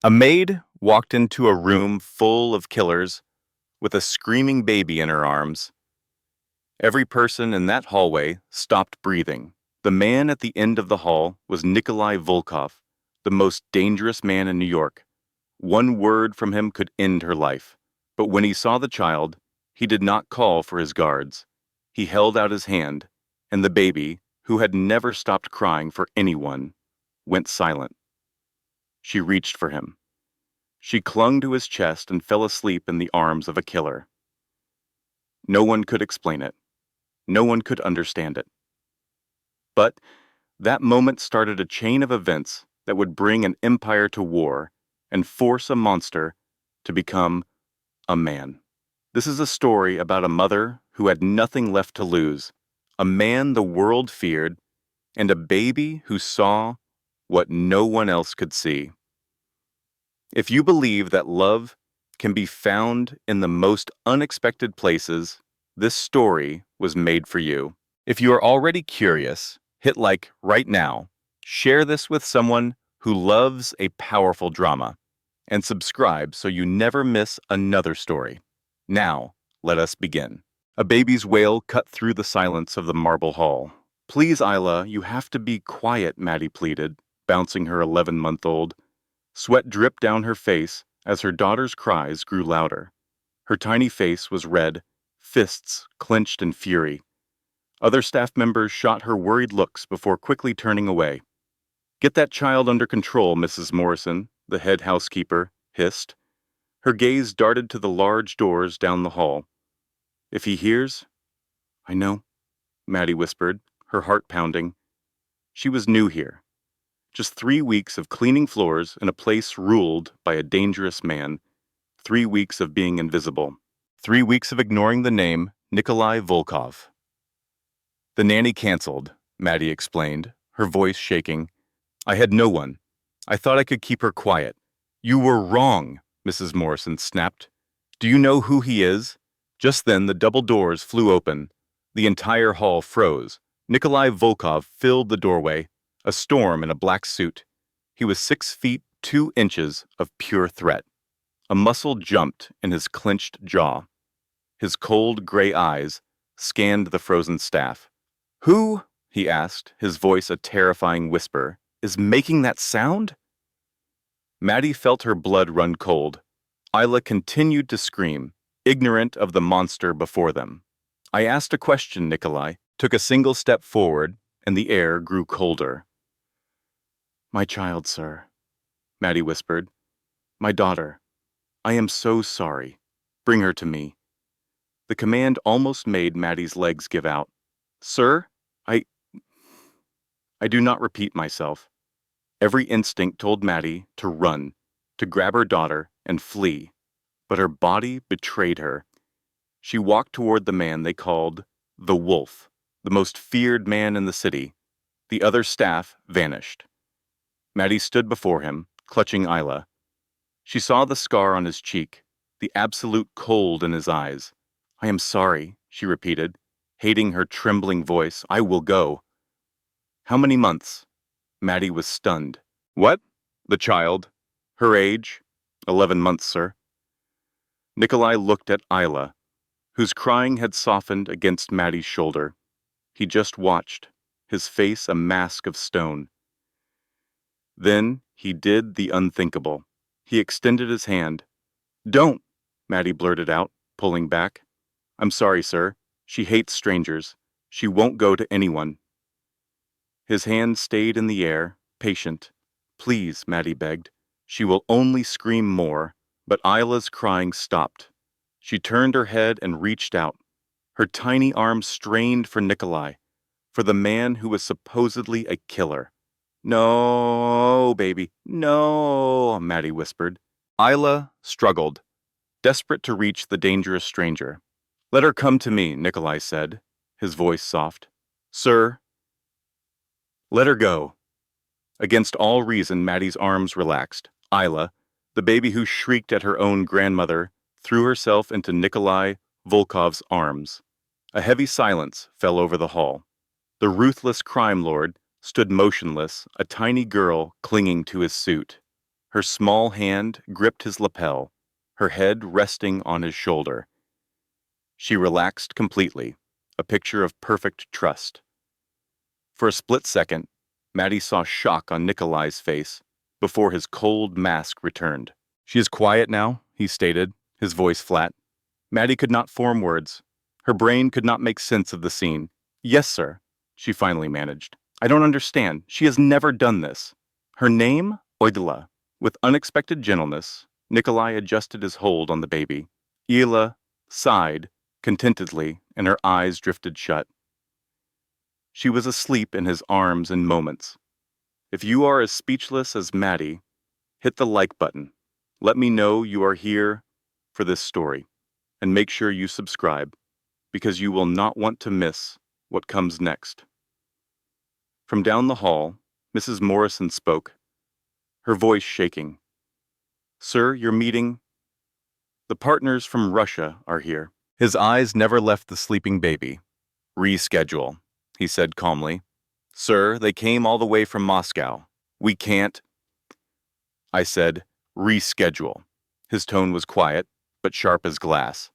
A maid walked into a room full of killers with a screaming baby in her arms. Every person in that hallway stopped breathing. The man at the end of the hall was Nikolai Volkov, the most dangerous man in New York. One word from him could end her life. But when he saw the child, he did not call for his guards. He held out his hand, and the baby, who had never stopped crying for anyone, went silent. She reached for him. She clung to his chest and fell asleep in the arms of a killer. No one could explain it. No one could understand it. But that moment started a chain of events that would bring an empire to war and force a monster to become a man. This is a story about a mother who had nothing left to lose, a man the world feared, and a baby who saw what no one else could see. If you believe that love can be found in the most unexpected places, this story was made for you. If you are already curious, hit like right now, share this with someone who loves a powerful drama, and subscribe so you never miss another story. Now, let us begin. A baby's wail cut through the silence of the marble hall. Please, Isla, you have to be quiet, Maddie pleaded, bouncing her 11-month-old. Sweat dripped down her face as her daughter's cries grew louder. Her tiny face was red, fists clenched in fury. Other staff members shot her worried looks before quickly turning away. "Get that child under control, Mrs. Morrison," the head housekeeper hissed. Her gaze darted to the large doors down the hall. "If he hears—" "I know," Maddie whispered, her heart pounding. She was new here. Just 3 weeks of cleaning floors in a place ruled by a dangerous man. 3 weeks of being invisible. 3 weeks of ignoring the name Nikolai Volkov. "The nanny canceled," Maddie explained, her voice shaking. "I had no one. I thought I could keep her quiet." "You were wrong," Mrs. Morrison snapped. "Do you know who he is?" Just then the double doors flew open. The entire hall froze. Nikolai Volkov filled the doorway, a storm in a black suit. He was 6 feet 2 inches of pure threat. A muscle jumped in his clenched jaw. His cold gray eyes scanned the frozen staff. "Who," he asked, his voice a terrifying whisper, "is making that sound?" Maddie felt her blood run cold. Isla continued to scream, ignorant of the monster before them. "I asked a question," Nikolai took a single step forward, and the air grew colder. "My child, sir," Maddie whispered. "My daughter. I am so sorry. Bring her to me." The command almost made Maddie's legs give out. "Sir, I do not repeat myself." Every instinct told Maddie to run, to grab her daughter and flee, but her body betrayed her. She walked toward the man they called the Wolf, the most feared man in the city. The other staff vanished. Maddie stood before him, clutching Isla. She saw the scar on his cheek, the absolute cold in his eyes. "I am sorry," she repeated, hating her trembling voice. "I will go." "How many months?" Maddie was stunned. "What?" The child. "Her age?" 11 months, sir." Nikolai looked at Isla, whose crying had softened against Maddie's shoulder. He just watched, his face a mask of stone. Then he did the unthinkable. He extended his hand. "Don't!" Maddie blurted out, pulling back. "I'm sorry, sir. She hates strangers. She won't go to anyone." His hand stayed in the air, patient. "Please," Maddie begged. "She will only scream more." But Isla's crying stopped. She turned her head and reached out. Her tiny arms strained for Nikolai, for the man who was supposedly a killer. "No, baby, no," Maddie whispered. Isla struggled, desperate to reach the dangerous stranger. "Let her come to me," Nikolai said, his voice soft. "Sir, let her go." Against all reason, Maddie's arms relaxed. Isla, the baby who shrieked at her own grandmother, threw herself into Nikolai Volkov's arms. A heavy silence fell over the hall. The ruthless crime lord stood motionless, a tiny girl clinging to his suit. Her small hand gripped his lapel, her head resting on his shoulder. She relaxed completely, a picture of perfect trust. For a split second, Maddie saw shock on Nikolai's face before his cold mask returned. "She is quiet now," he stated, his voice flat. Maddie could not form words. Her brain could not make sense of the scene. "Yes, sir," she finally managed. "I don't understand. She has never done this." Her name? Oidila. With unexpected gentleness, Nikolai adjusted his hold on the baby. Ila sighed contentedly, and her eyes drifted shut. She was asleep in his arms in moments. If you are as speechless as Maddie, hit the like button. Let me know you are here for this story. And make sure you subscribe, because you will not want to miss what comes next. From down the hall, Mrs. Morrison spoke, her voice shaking. "Sir, your meeting? The partners from Russia are here." His eyes never left the sleeping baby. "Reschedule," he said calmly. "Sir, they came all the way from Moscow. We can't." I said, "Reschedule." His tone was quiet, but sharp as glass.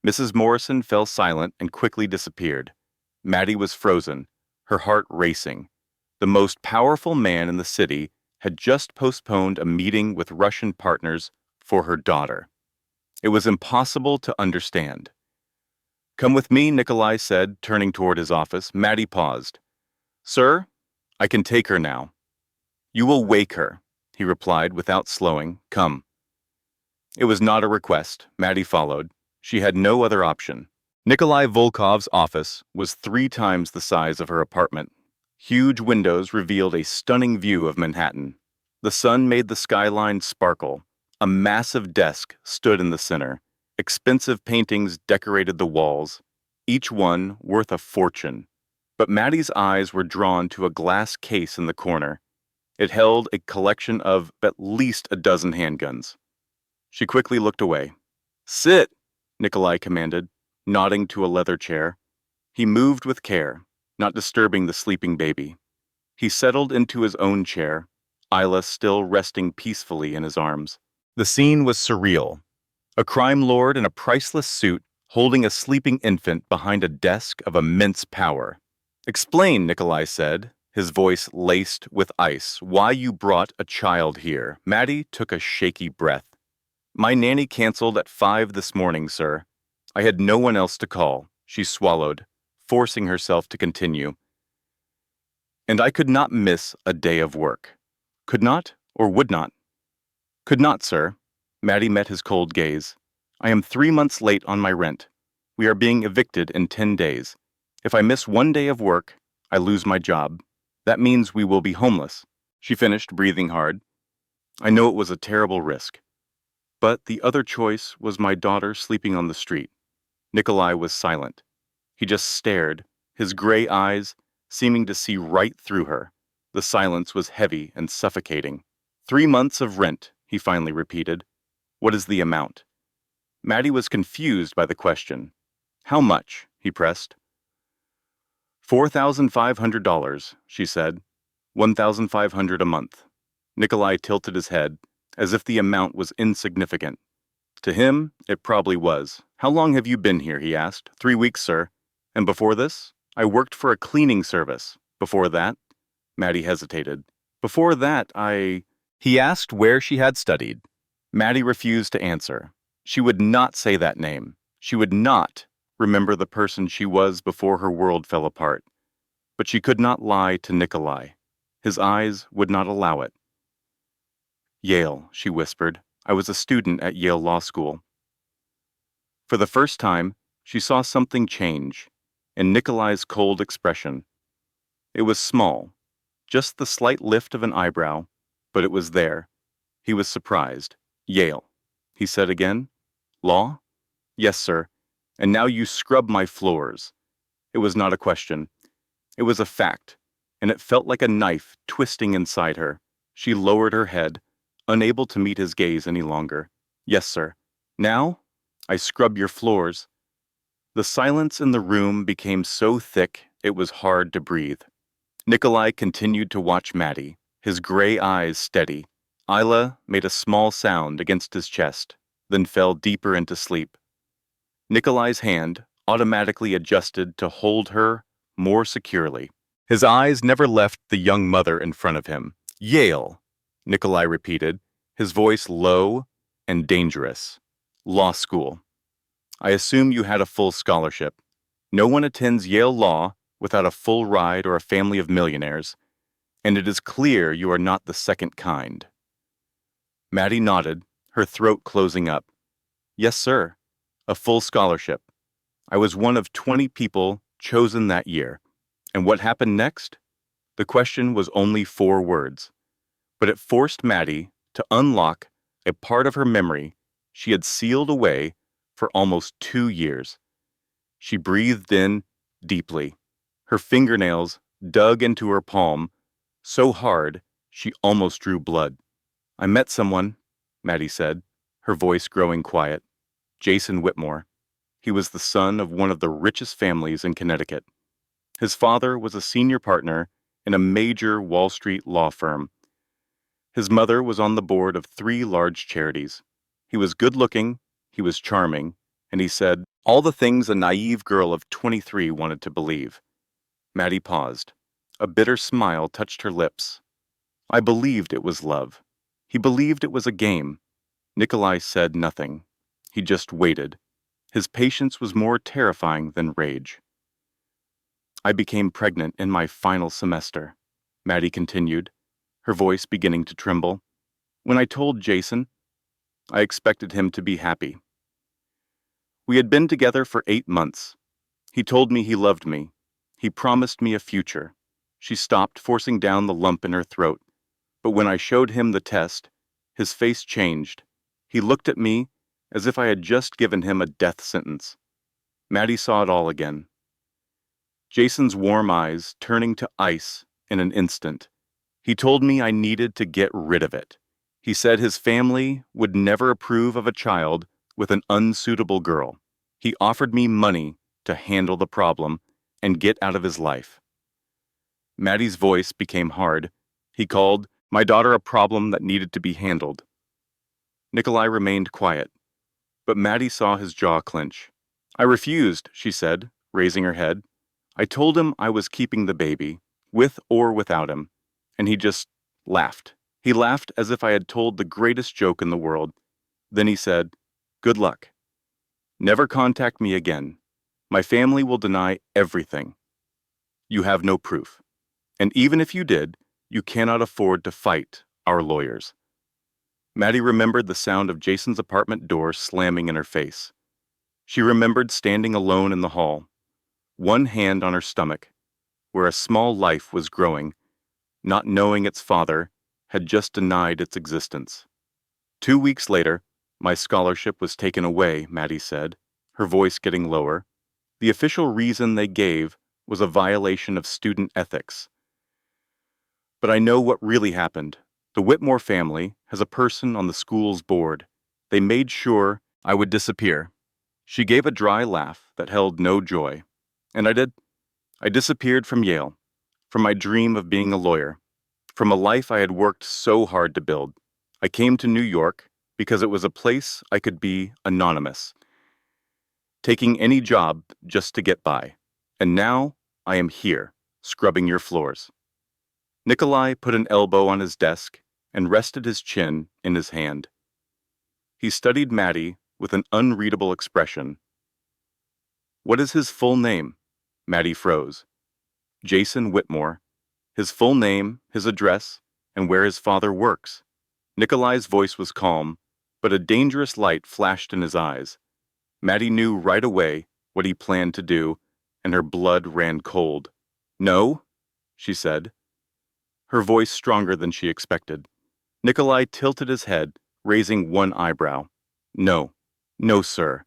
Mrs. Morrison fell silent and quickly disappeared. Maddie was frozen, her heart racing. The most powerful man in the city had just postponed a meeting with Russian partners for her daughter. It was impossible to understand. "Come with me," Nikolai said, turning toward his office. Maddie paused. "Sir, I can take her now." "You will wake her," he replied without slowing. "Come." It was not a request. Maddie followed. She had no other option. Nikolai Volkov's office was 3 times the size of her apartment. Huge windows revealed a stunning view of Manhattan. The sun made the skyline sparkle. A massive desk stood in the center. Expensive paintings decorated the walls, each one worth a fortune. But Maddie's eyes were drawn to a glass case in the corner. It held a collection of at least a dozen handguns. She quickly looked away. "Sit," Nikolai commanded, nodding to a leather chair. He moved with care, not disturbing the sleeping baby. He settled into his own chair, Isla still resting peacefully in his arms. The scene was surreal. A crime lord in a priceless suit holding a sleeping infant behind a desk of immense power. "Explain," Nikolai said, his voice laced with ice, "why you brought a child here." Maddie took a shaky breath. "My nanny canceled at 5 this morning, sir. I had no one else to call," she swallowed, forcing herself to continue. "And I could not miss a day of work." "Could not, or would not?" "Could not, sir." Maddie met his cold gaze. "I am 3 months late on my rent. We are being evicted in 10 days. If I miss 1 day of work, I lose my job. That means we will be homeless." She finished, breathing hard. "I know it was a terrible risk. But the other choice was my daughter sleeping on the street." Nikolai was silent. He just stared, his gray eyes seeming to see right through her. The silence was heavy and suffocating. 3 months of rent," he finally repeated. "What is the amount?" Maddie was confused by the question. "How much?" he pressed. $4,500, she said. $1,500 a month. Nikolai tilted his head, as if the amount was insignificant. To him, it probably was. "How long have you been here?" he asked. 3 weeks, sir. "And before this?" "I worked for a cleaning service." "Before that?" Maddie hesitated. "Before that, He asked where she had studied. Maddie refused to answer. She would not say that name. She would not remember the person she was before her world fell apart. But she could not lie to Nikolai. His eyes would not allow it. "Yale," she whispered. "I was a student at Yale Law School." For the first time, she saw something change in Nikolai's cold expression. It was small, just the slight lift of an eyebrow, but it was there. He was surprised. "Yale," he said again. "Law?" "Yes, sir. And now you scrub my floors." It was not a question. It was a fact, and it felt like a knife twisting inside her. She lowered her head, unable to meet his gaze any longer. "Yes, sir. Now, I scrub your floors." The silence in the room became so thick it was hard to breathe. Nikolai continued to watch Maddie, his gray eyes steady, Isla made a small sound against his chest, then fell deeper into sleep. Nikolai's hand automatically adjusted to hold her more securely. His eyes never left the young mother in front of him. Yale, Nikolai repeated, his voice low and dangerous. Law school. I assume you had a full scholarship. No one attends Yale Law without a full ride or a family of millionaires, and it is clear you are not the second kind. Maddie nodded, her throat closing up. Yes, sir. A full scholarship. I was one of 20 people chosen that year. And what happened next? The question was only 4 words, but it forced Maddie to unlock a part of her memory she had sealed away for almost 2 years. She breathed in deeply. Her fingernails dug into her palm so hard she almost drew blood. I met someone, Maddie said, her voice growing quiet. Jason Whitmore. He was the son of one of the richest families in Connecticut. His father was a senior partner in a major Wall Street law firm. His mother was on the board of 3 large charities. He was good-looking, he was charming, and he said all the things a naive girl of 23 wanted to believe. Maddie paused. A bitter smile touched her lips. I believed it was love. He believed it was a game. Nikolai said nothing. He just waited. His patience was more terrifying than rage. I became pregnant in my final semester, Maddie continued, her voice beginning to tremble. When I told Jason, I expected him to be happy. We had been together for 8 months. He told me he loved me. He promised me a future. She stopped, forcing down the lump in her throat. But when I showed him the test, his face changed. He looked at me as if I had just given him a death sentence. Maddie saw it all again. Jason's warm eyes turning to ice in an instant. He told me I needed to get rid of it. He said his family would never approve of a child with an unsuitable girl. He offered me money to handle the problem and get out of his life. Maddie's voice became hard. He called my daughter a problem that needed to be handled. Nikolai remained quiet, but Maddie saw his jaw clench. I refused, she said, raising her head. I told him I was keeping the baby, with or without him, and he just laughed. He laughed as if I had told the greatest joke in the world. Then he said, "Good luck. Never contact me again. My family will deny everything. You have no proof. And even if you did, you cannot afford to fight our lawyers." Maddie remembered the sound of Jason's apartment door slamming in her face. She remembered standing alone in the hall, one hand on her stomach, where a small life was growing, not knowing its father had just denied its existence. 2 weeks later, my scholarship was taken away, Maddie said, her voice getting lower. The official reason they gave was a violation of student ethics. But I know what really happened. The Whitmore family has a person on the school's board. They made sure I would disappear. She gave a dry laugh that held no joy. And I did. I disappeared from Yale, from my dream of being a lawyer, from a life I had worked so hard to build. I came to New York because it was a place I could be anonymous, taking any job just to get by. And now I am here, scrubbing your floors. Nikolai put an elbow on his desk and rested his chin in his hand. He studied Maddie with an unreadable expression. What is his full name? Maddie froze. Jason Whitmore. His full name, his address, and where his father works. Nikolai's voice was calm, but a dangerous light flashed in his eyes. Maddie knew right away what he planned to do, and her blood ran cold. No, she said, her voice stronger than she expected. Nikolai tilted his head, raising one eyebrow. No, no, sir.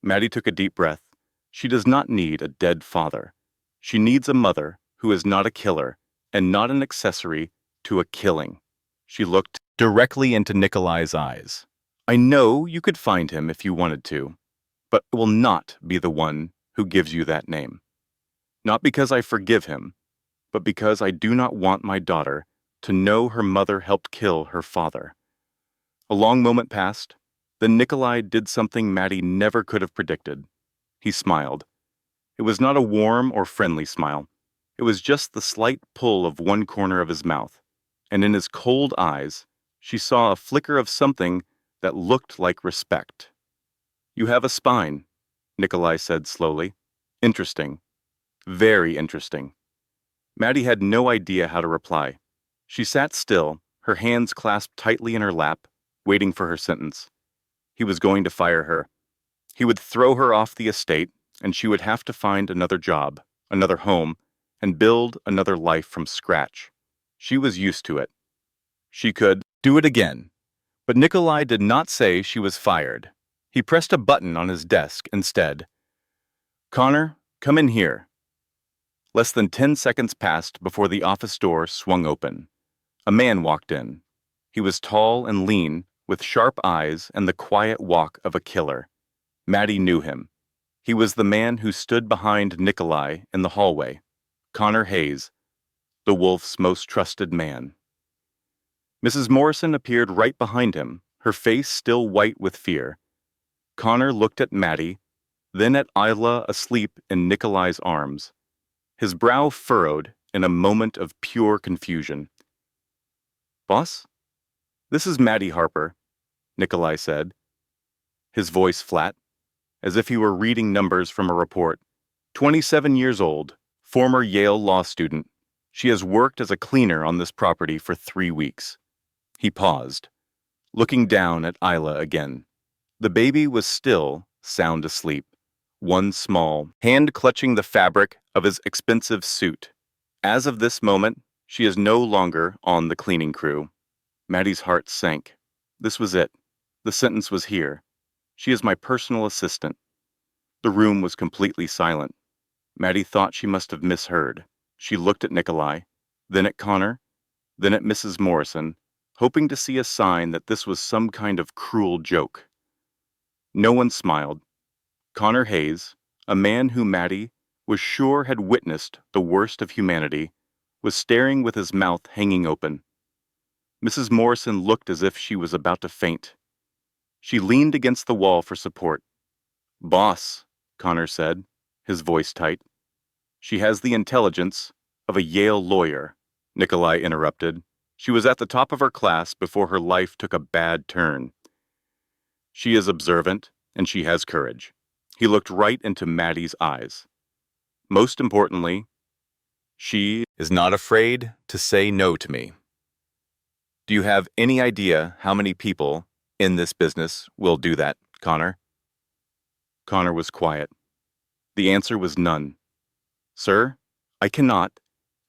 Maddie took a deep breath. She does not need a dead father. She needs a mother who is not a killer and not an accessory to a killing. She looked directly into Nikolai's eyes. I know you could find him if you wanted to, but I will not be the one who gives you that name. Not because I forgive him, but because I do not want my daughter to know her mother helped kill her father. A long moment passed. Then Nikolai did something Maddie never could have predicted. He smiled. It was not a warm or friendly smile. It was just the slight pull of one corner of his mouth, and in his cold eyes, she saw a flicker of something that looked like respect. "You have a spine," Nikolai said slowly. "Interesting. Very interesting." Maddie had no idea how to reply. She sat still, her hands clasped tightly in her lap, waiting for her sentence. He was going to fire her. He would throw her off the estate, and she would have to find another job, another home, and build another life from scratch. She was used to it. She could do it again. But Nikolai did not say she was fired. He pressed a button on his desk instead. "Connor, come in here." Less than 10 seconds passed before the office door swung open. A man walked in. He was tall and lean, with sharp eyes and the quiet walk of a killer. Maddie knew him. He was the man who stood behind Nikolai in the hallway. Connor Hayes, the wolf's most trusted man. Mrs. Morrison appeared right behind him, her face still white with fear. Connor looked at Maddie, then at Isla asleep in Nikolai's arms. His brow furrowed in a moment of pure confusion. "Boss? This is Maddie Harper," Nikolai said, his voice flat, as if he were reading numbers from a report. 27 years old, former Yale law student. She has worked as a cleaner on this property for 3 weeks. He paused, looking down at Isla again. The baby was still sound asleep, one small hand clutching the fabric of his expensive suit. As of this moment, she is no longer on the cleaning crew. Maddie's heart sank. This was it. The sentence was here. She is my personal assistant. The room was completely silent. Maddie thought she must have misheard. She looked at Nikolai, then at Connor, then at Mrs. Morrison, hoping to see a sign that this was some kind of cruel joke. No one smiled. Connor Hayes, a man who Maddie was sure had witnessed the worst of humanity, was staring with his mouth hanging open. Mrs. Morrison looked as if she was about to faint. She leaned against the wall for support. "Boss," Connor said, his voice tight. "She has the intelligence of a Yale lawyer," Nikolai interrupted. "She was at the top of her class before her life took a bad turn. She is observant, and she has courage." He looked right into Maddie's eyes. "Most importantly, she is not afraid to say no to me." "Do you have any idea how many people in this business will do that, Connor?" Connor was quiet. The answer was none. "Sir, I cannot,"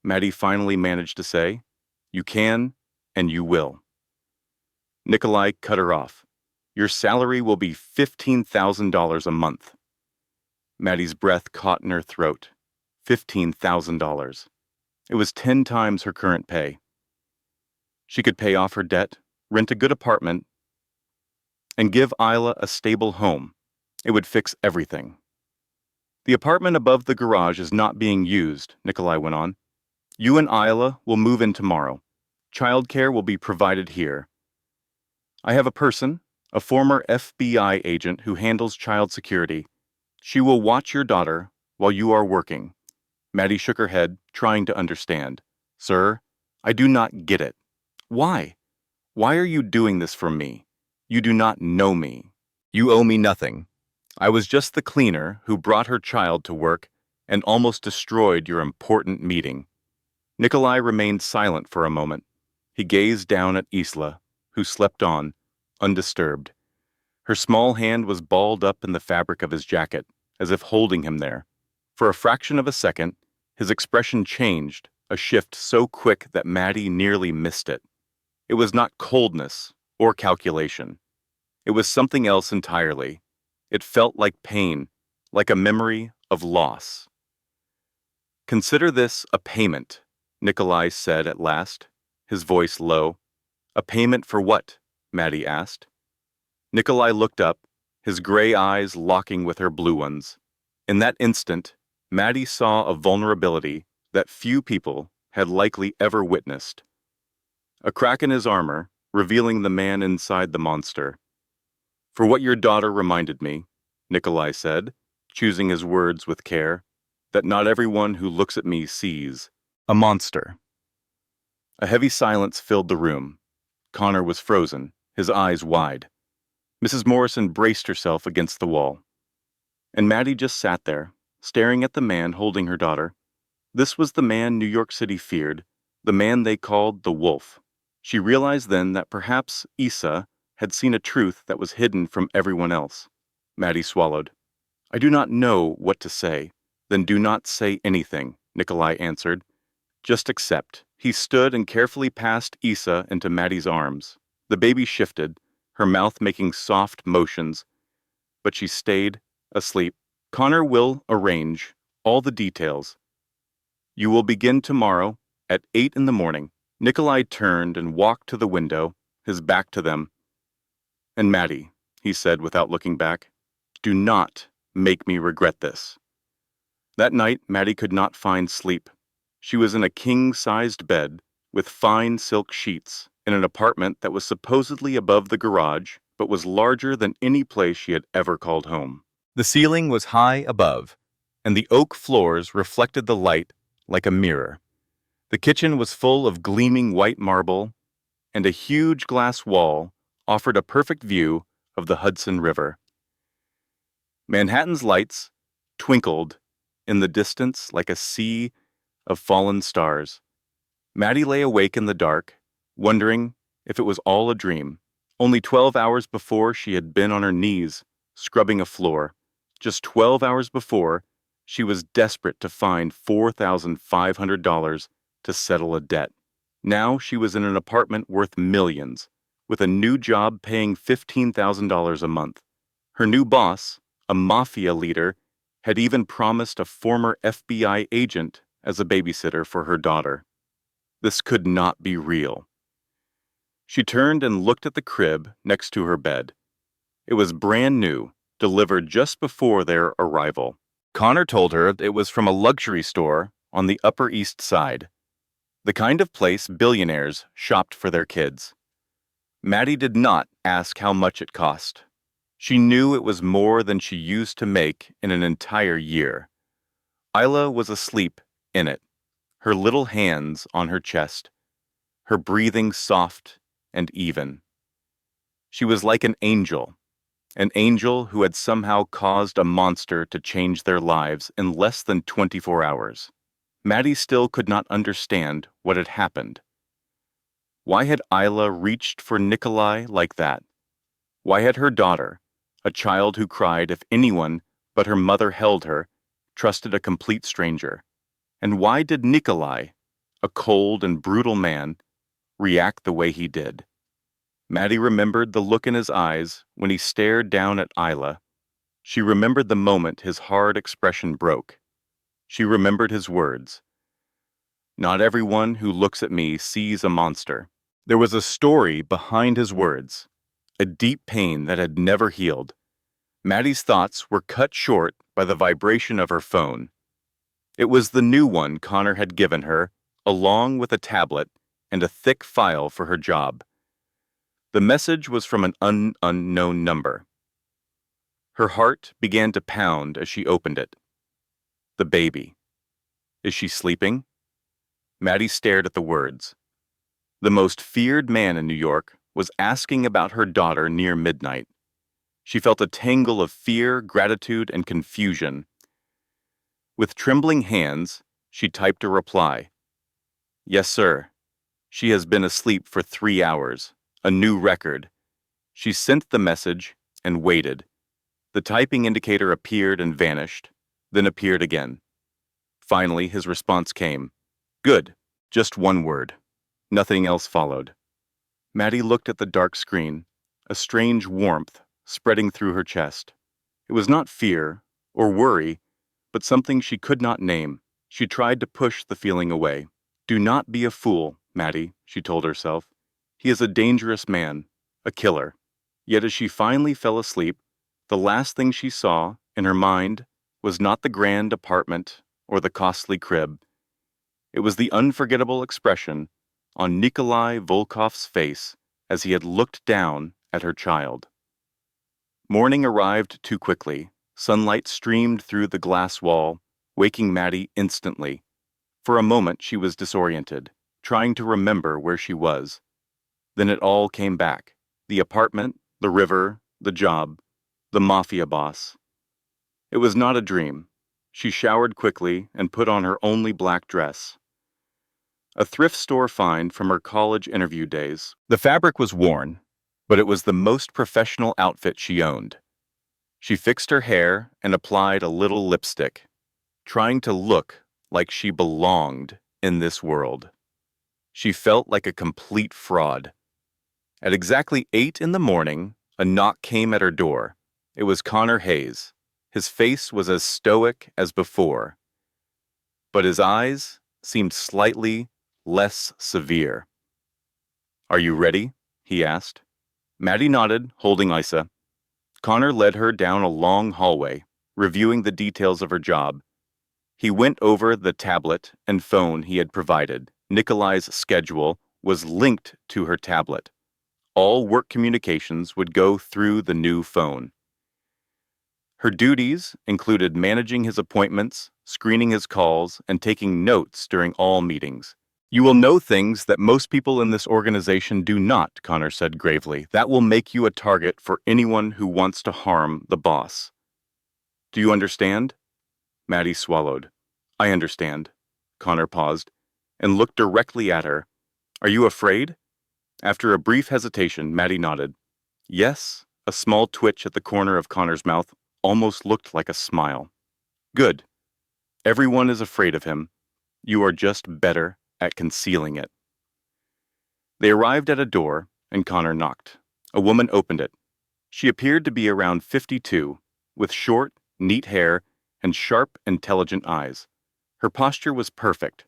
Maddie finally managed to say. "You can, and you will." Nikolai cut her off. "Your salary will be $15,000 a month." Maddie's breath caught in her throat. $15,000. It was 10 times her current pay. She could pay off her debt, rent a good apartment, and give Isla a stable home. It would fix everything. "The apartment above the garage is not being used," Nikolai went on. "You and Isla will move in tomorrow. Childcare will be provided here. I have a person, a former FBI agent who handles child security. She will watch your daughter while you are working." Maddie shook her head, trying to understand. "Sir, I do not get it. Why? Why are you doing this for me? You do not know me. You owe me nothing. I was just the cleaner who brought her child to work and almost destroyed your important meeting." Nikolai remained silent for a moment. He gazed down at Isla, who slept on, undisturbed. Her small hand was balled up in the fabric of his jacket, as if holding him there. For a fraction of a second, his expression changed, a shift so quick that Maddie nearly missed it. It was not coldness or calculation. It was something else entirely. It felt like pain, like a memory of loss. "Consider this a payment," Nikolai said at last, his voice low. "A payment for what?" Maddie asked. Nikolai looked up, his gray eyes locking with her blue ones. In that instant, Maddie saw a vulnerability that few people had likely ever witnessed. A crack in his armor, revealing the man inside the monster. "For what your daughter reminded me," Nikolai said, choosing his words with care, "that not everyone who looks at me sees a monster." A heavy silence filled the room. Connor was frozen, his eyes wide. Mrs. Morrison braced herself against the wall. And Maddie just sat there, staring at the man holding her daughter. This was the man New York City feared, the man they called the Wolf. She realized then that perhaps Issa had seen a truth that was hidden from everyone else. Maddie swallowed. "I do not know what to say." "Then do not say anything," Nikolai answered. "Just accept." He stood and carefully passed Issa into Maddie's arms. The baby shifted, her mouth making soft motions, but she stayed asleep. "Connor will arrange all the details. You will begin tomorrow at 8 in the morning." Nikolai turned and walked to the window, his back to them. "And Maddie," he said without looking back, "do not make me regret this." That night, Maddie could not find sleep. She was in a king-sized bed with fine silk sheets in an apartment that was supposedly above the garage, but was larger than any place she had ever called home. The ceiling was high above, and the oak floors reflected the light like a mirror. The kitchen was full of gleaming white marble, and a huge glass wall offered a perfect view of the Hudson River. Manhattan's lights twinkled in the distance like a sea of fallen stars. Maddie lay awake in the dark, wondering if it was all a dream. Only 12 hours before, she had been on her knees, scrubbing a floor. Just 12 hours before, she was desperate to find $4,500 to settle a debt. Now she was in an apartment worth millions, with a new job paying $15,000 a month. Her new boss, a Mafia leader, had even promised a former FBI agent as a babysitter for her daughter. This could not be real. She turned and looked at the crib next to her bed. It was brand new, delivered just before their arrival. Connor told her it was from a luxury store on the Upper East Side, the kind of place billionaires shopped for their kids. Maddie did not ask how much it cost. She knew it was more than she used to make in an entire year. Isla was asleep in it, her little hands on her chest, her breathing soft and even. She was like an angel who had somehow caused a monster to change their lives in less than 24 hours. Maddie still could not understand what had happened. Why had Isla reached for Nikolai like that? Why had her daughter, a child who cried if anyone but her mother held her, trusted a complete stranger? And why did Nikolai, a cold and brutal man, react the way he did? Maddie remembered the look in his eyes when he stared down at Isla. She remembered the moment his hard expression broke. She remembered his words. "Not everyone who looks at me sees a monster." There was a story behind his words, a deep pain that had never healed. Maddie's thoughts were cut short by the vibration of her phone. It was the new one Connor had given her, along with a tablet and a thick file for her job. The message was from an unknown number. Her heart began to pound as she opened it. The baby. Is she sleeping? Maddie stared at the words. The most feared man in New York was asking about her daughter near midnight. She felt a tangle of fear, gratitude, and confusion. With trembling hands, she typed a reply. "Yes, sir. She has been asleep for 3 hours. A new record." She sent the message and waited. The typing indicator appeared and vanished, then appeared again. Finally, his response came. "Good." Just one word. Nothing else followed. Maddie looked at the dark screen, a strange warmth spreading through her chest. It was not fear or worry, but something she could not name. She tried to push the feeling away. "Do not be a fool, Maddie," she told herself. "He is a dangerous man, a killer." Yet as she finally fell asleep, the last thing she saw in her mind was not the grand apartment or the costly crib. It was the unforgettable expression on Nikolai Volkov's face as he had looked down at her child. Morning arrived too quickly. Sunlight streamed through the glass wall, waking Maddie instantly. For a moment she was disoriented, trying to remember where she was. Then it all came back. The apartment, the river, the job, the Mafia boss. It was not a dream. She showered quickly and put on her only black dress. A thrift store find from her college interview days. The fabric was worn, but it was the most professional outfit she owned. She fixed her hair and applied a little lipstick, trying to look like she belonged in this world. She felt like a complete fraud. At exactly 8 in the morning, a knock came at her door. It was Connor Hayes. His face was as stoic as before, but his eyes seemed slightly less severe. "Are you ready?" he asked. Maddie nodded, holding Isa. Connor led her down a long hallway, reviewing the details of her job. He went over the tablet and phone he had provided. Nikolai's schedule was linked to her tablet. All work communications would go through the new phone. Her duties included managing his appointments, screening his calls, and taking notes during all meetings. "You will know things that most people in this organization do not," Connor said gravely. "That will make you a target for anyone who wants to harm the boss." "Do you understand?" Maddie swallowed. "I understand." Connor paused and looked directly at her. "Are you afraid?" After a brief hesitation, Maddie nodded. "Yes," a small twitch at the corner of Connor's mouth almost looked like a smile. "Good. Everyone is afraid of him. You are just better at concealing it." They arrived at a door, and Connor knocked. A woman opened it. She appeared to be around 52, with short, neat hair and sharp, intelligent eyes. Her posture was perfect,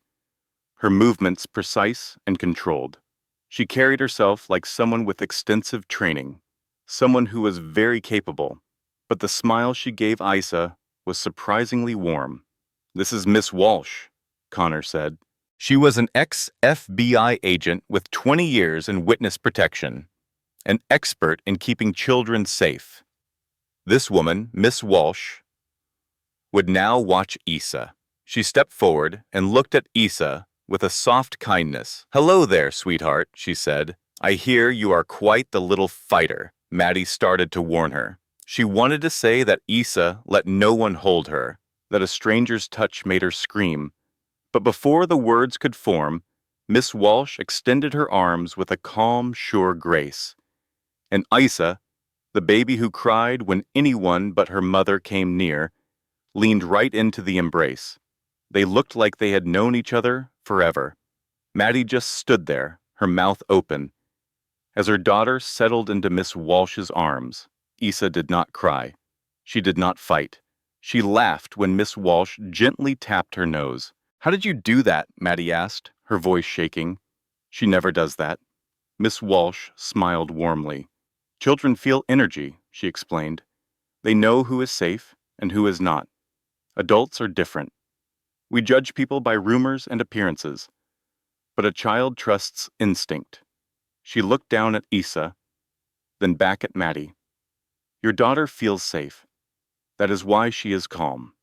her movements precise and controlled. She carried herself like someone with extensive training, someone who was very capable, but the smile she gave Isa was surprisingly warm. "This is Miss Walsh," Connor said. She was an ex-FBI agent with 20 years in witness protection, an expert in keeping children safe. This woman, Miss Walsh, would now watch Isa. She stepped forward and looked at Isa with a soft kindness. "Hello there, sweetheart," she said. "I hear you are quite the little fighter." Maddie started to warn her. She wanted to say that Isa let no one hold her, that a stranger's touch made her scream. But before the words could form, Miss Walsh extended her arms with a calm, sure grace. And Isa, the baby who cried when anyone but her mother came near, leaned right into the embrace. They looked like they had known each other forever. Maddie just stood there, her mouth open. As her daughter settled into Miss Walsh's arms, Isa did not cry. She did not fight. She laughed when Miss Walsh gently tapped her nose. "How did you do that?" Maddie asked, her voice shaking. "She never does that." Miss Walsh smiled warmly. "Children feel energy," she explained. "They know who is safe and who is not. Adults are different. We judge people by rumors and appearances, but a child trusts instinct." She looked down at Isa, then back at Maddie. "Your daughter feels safe. That is why she is calm."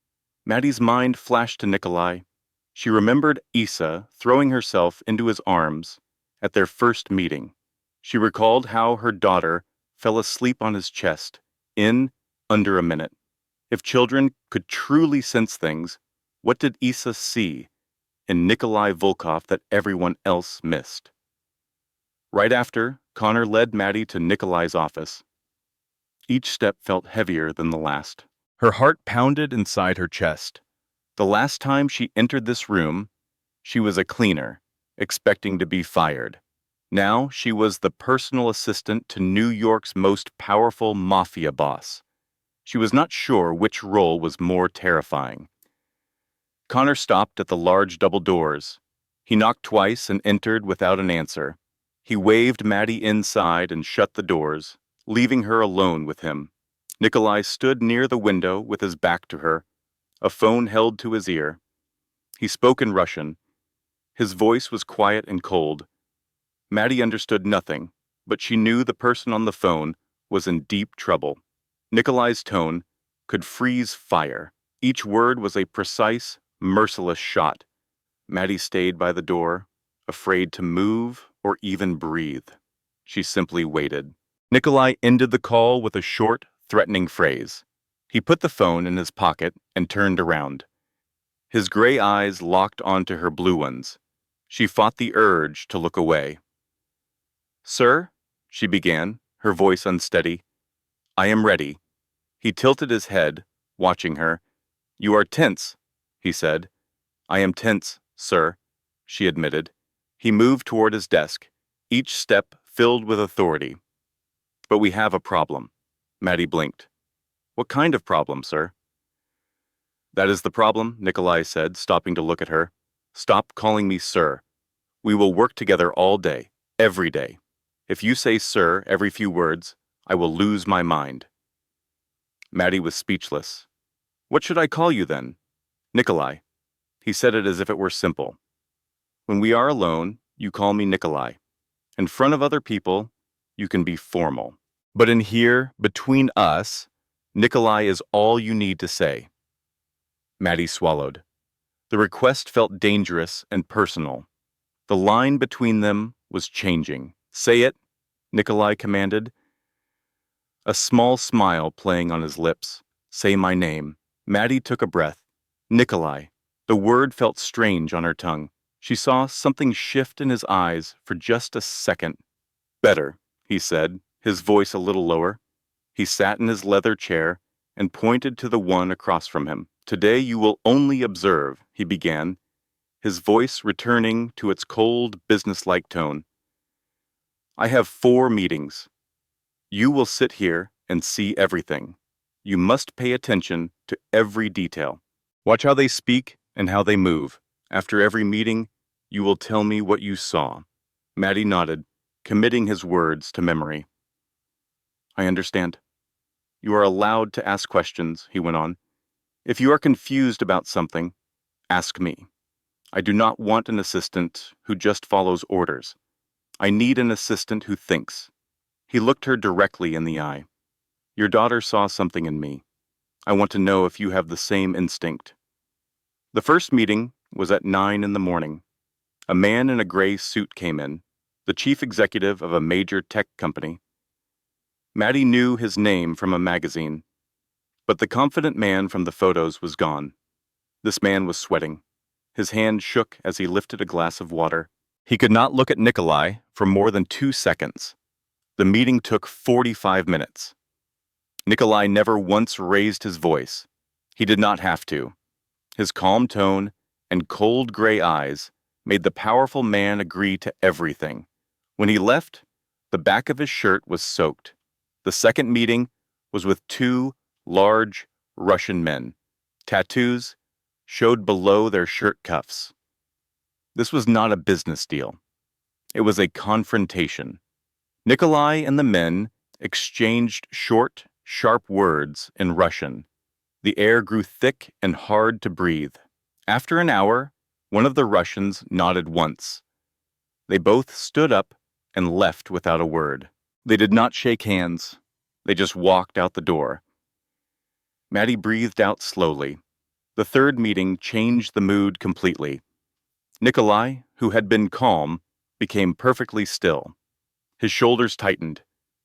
Maddie's mind flashed to Nikolai. She remembered Isa throwing herself into his arms at their first meeting. She recalled how her daughter fell asleep on his chest in under a minute. If children could truly sense things, what did Isa see in Nikolai Volkov that everyone else missed? Right after, Connor led Maddie to Nikolai's office. Each step felt heavier than the last. Her heart pounded inside her chest. The last time she entered this room, she was a cleaner, expecting to be fired. Now she was the personal assistant to New York's most powerful mafia boss. She was not sure which role was more terrifying. Connor stopped at the large double doors. He knocked twice and entered without an answer. He waved Maddie inside and shut the doors, leaving her alone with him. Nikolai stood near the window with his back to her, a phone held to his ear. He spoke in Russian. His voice was quiet and cold. Maddie understood nothing, but she knew the person on the phone was in deep trouble. Nikolai's tone could freeze fire. Each word was a precise, merciless shot. Maddie stayed by the door, afraid to move or even breathe. She simply waited. Nikolai ended the call with a short, threatening phrase. He put the phone in his pocket and turned around. His gray eyes locked onto her blue ones. She fought the urge to look away. "Sir," she began, her voice unsteady. "I am ready." He tilted his head, watching her. "You are tense," he said. "I am tense, sir," she admitted. He moved toward his desk, each step filled with authority. "But we have a problem." Maddie blinked. "What kind of problem, sir?" "That is the problem," Nikolai said, stopping to look at her. "Stop calling me sir. We will work together all day, every day. If you say sir every few words, I will lose my mind." Maddie was speechless. "What should I call you then?" "Nikolai." He said it as if it were simple. "When we are alone, you call me Nikolai. In front of other people, you can be formal. But in here, between us, Nikolai is all you need to say." Maddie swallowed. The request felt dangerous and personal. The line between them was changing. "Say it," Nikolai commanded, a small smile playing on his lips. "Say my name." Maddie took a breath. Nikolai. The word felt strange on her tongue. She saw something shift in his eyes for just a second. "Better," he said, his voice a little lower. He sat in his leather chair and pointed to the one across from him. "Today you will only observe," he began, his voice returning to its cold, businesslike tone. "I have 4 meetings. You will sit here and see everything. You must pay attention to every detail. Watch how they speak and how they move. After every meeting, you will tell me what you saw." Maddie nodded, committing his words to memory. "I understand. You are allowed to ask questions," he went on. "If you are confused about something, ask me. I do not want an assistant who just follows orders. I need an assistant who thinks." He looked her directly in the eye. "Your daughter saw something in me. I want to know if you have the same instinct." The first meeting was at 9 in the morning. A man in a gray suit came in, the chief executive of a major tech company. Maddie knew his name from a magazine, but the confident man from the photos was gone. This man was sweating. His hand shook as he lifted a glass of water. He could not look at Nikolai for more than 2 seconds. The meeting took 45 minutes. Nikolai never once raised his voice. He did not have to. His calm tone and cold gray eyes made the powerful man agree to everything. When he left, the back of his shirt was soaked. The second meeting was with 2 large Russian men. Tattoos showed below their shirt cuffs. This was not a business deal. It was a confrontation. Nikolai and the men exchanged short, sharp words in Russian. The air grew thick and hard to breathe. After an hour, one of the Russians nodded once. They both stood up and left without a word. They did not shake hands. They just walked out the door. Maddie breathed out slowly. The third meeting changed the mood completely. Nikolai, who had been calm, became perfectly still. His shoulders tightened.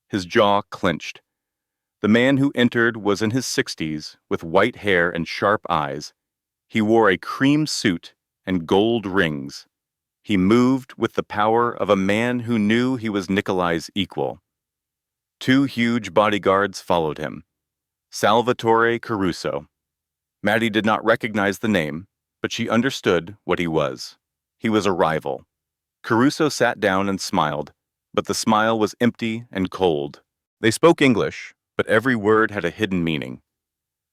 His jaw clenched. The man who entered was in his 60s, with white hair and sharp eyes. He wore a cream suit and gold rings. He moved with the power of a man who knew he was Nikolai's equal. 2 huge bodyguards followed him. Salvatore Caruso. Maddie did not recognize the name, but she understood what he was. He was a rival. Caruso sat down and smiled, but the smile was empty and cold. They spoke English, but every word had a hidden meaning.